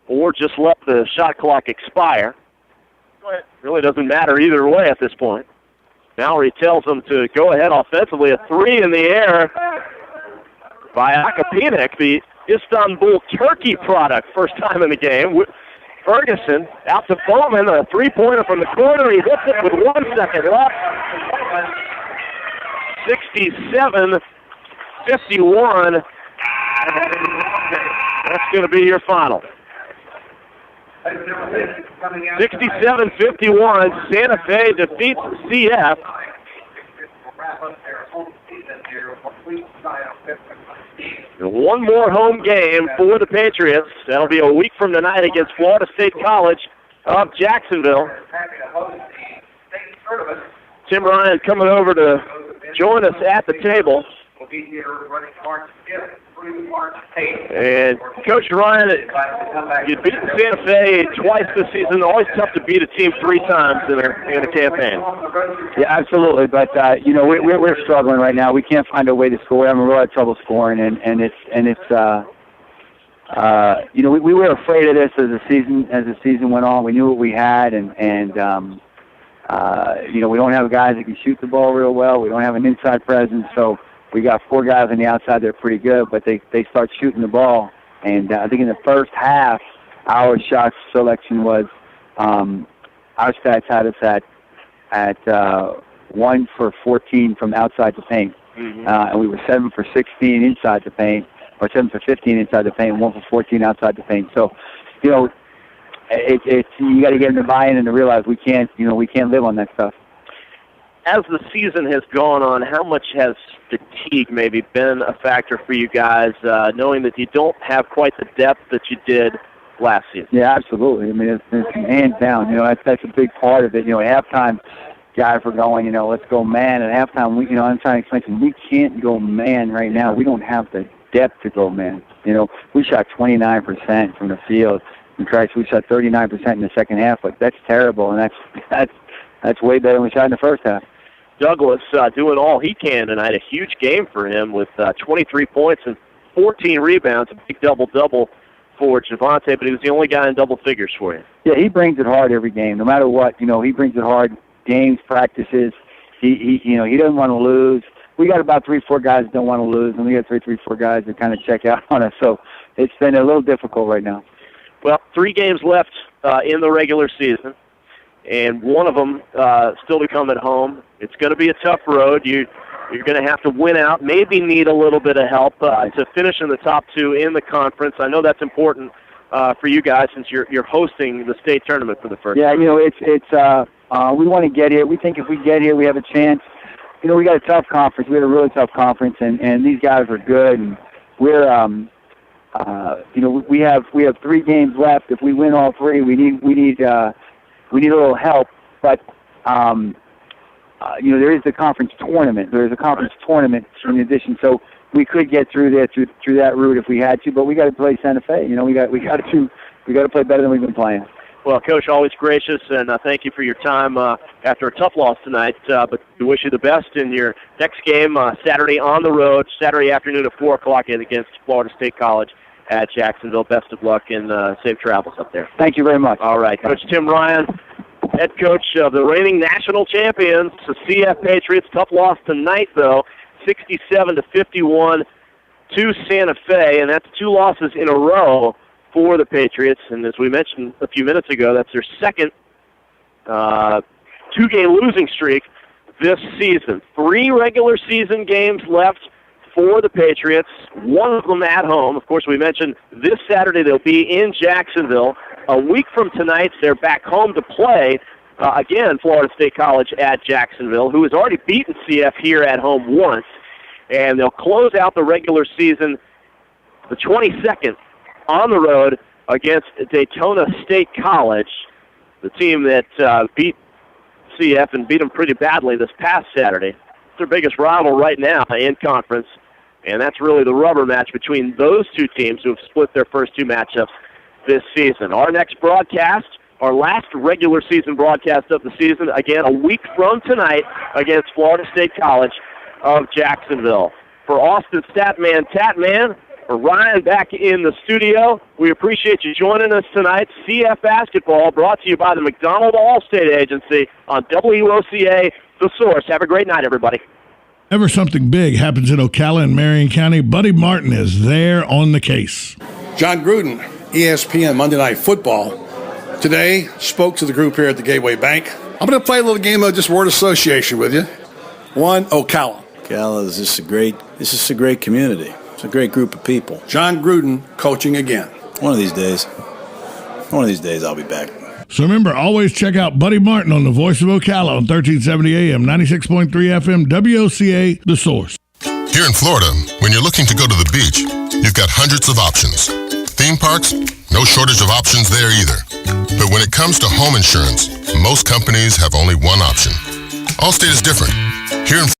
or just let the shot clock expire. Really doesn't matter either way at this point. Mallory tells them to go ahead offensively. A three in the air by Akapinik, the Istanbul Turkey product, first time in the game. Ferguson out to Bowman, a three-pointer from the corner. He hits it with 1 second left. 67-51. That's going to be your final. 67-51. Santa Fe defeats CF. And one more home game for the Patriots. That'll be a week from tonight against Florida State College of Jacksonville. Tim Ryan coming over to join us at the table. And Coach Ryan, you've beaten Santa Fe twice this season. Always tough to beat a team 3 times in a campaign. Yeah, absolutely. But we're struggling right now. We can't find a way to score. We're having a lot of trouble scoring, and it's we were afraid of this as the season went on. We knew what we had, and we don't have guys that can shoot the ball real well. We don't have an inside presence, so. We got 4 guys on the outside that are pretty good, but they start shooting the ball. And I think in the first half, our shot selection was, our stats had us at 1 for 14 from outside the paint. Mm-hmm. And we were 7 for 16 inside the paint, or 7 for 15 inside the paint, and 1 for 14 outside the paint. So, you got to get them to buy in and to realize we can't live on that stuff. As the season has gone on, how much has fatigue maybe been a factor for you guys, knowing that you don't have quite the depth that you did last season? Yeah, absolutely. I mean, it's hands down. That's a big part of it. At halftime, guys were going, let's go man. At halftime, I'm trying to explain to them, we can't go man right now. We don't have the depth to go, man. You know, we shot 29% from the field. In Christ, we shot 39% in the second half. Like, that's terrible, and that's way better than we shot in the first half. Douglas doing all he can tonight. A huge game for him with 23 points and 14 rebounds. A big double-double for Javante, but he was the only guy in double figures for you. Yeah, he brings it hard every game, no matter what. You know, he brings it hard. Games, practices. He doesn't want to lose. We got about 3-4 guys that don't want to lose, and we got 3-4 guys that kind of check out on us. So it's been a little difficult right now. Well, 3 games left in the regular season, and one of them still to come at home. It's going to be a tough road. You're going to have to win out, maybe need a little bit of help to finish in the top 2 in the conference. I know that's important for you guys since you're hosting the state tournament for the first time. Yeah, you know, it's we want to get here. We think if we get here, we have a chance. You know, we got a tough conference. We had a really tough conference, and these guys are good. And we're, you know, we have 3 games left. If we win all 3, we need a little help. But you know, there is the conference tournament. There is a conference tournament in addition, so we could get through there through that route if we had to. But we got to play Santa Fe. You know, we got to play better than we've been playing. Well, Coach, always gracious, and thank you for your time after a tough loss tonight. But we wish you the best in your next game Saturday on the road, Saturday afternoon at 4 o'clock against Florida State College at Jacksonville. Best of luck and safe travels up there. Thank you very much. All right, Coach Tim Ryan, head coach of the reigning national champions, the CF Patriots. Tough loss tonight, though, 67-51 to Santa Fe, and that's 2 losses in a row for the Patriots. And as we mentioned a few minutes ago, that's their second 2-game losing streak this season. 3 regular season games left for the Patriots, 1 of them at home. Of course, we mentioned this Saturday they'll be in Jacksonville. A week from tonight, they're back home to play, again, Florida State College at Jacksonville, who has already beaten CF here at home once. And they'll close out the regular season the 22nd on the road against Daytona State College, the team that beat CF and beat them pretty badly this past Saturday. It's their biggest rival right now in conference, and that's really the rubber match between those 2 teams who have split their first 2 matchups this season. Our next broadcast, our last regular season broadcast of the season, again, a week from tonight against Florida State College of Jacksonville. For Austin Tatman, for Ryan back in the studio, we appreciate you joining us tonight. CF Basketball brought to you by the McDonald Allstate Agency on WOCA, The Source. Have a great night, everybody. Ever something big happens in Ocala and Marion County, Buddy Martin is there on the case. John Gruden, ESPN Monday Night Football, today spoke to the group here at the Gateway Bank. I'm going to play a little game of just word association with you. 1, Ocala. Ocala is just a great community. It's a great group of people. John Gruden coaching again. One of these days I'll be back. So remember, always check out Buddy Martin on the Voice of Ocala on 1370 AM, 96.3 FM, WOCA, The Source. Here in Florida, when you're looking to go to the beach, you've got hundreds of options. Theme parks, no shortage of options there either. But when it comes to home insurance, most companies have only one option. Allstate is different. Here in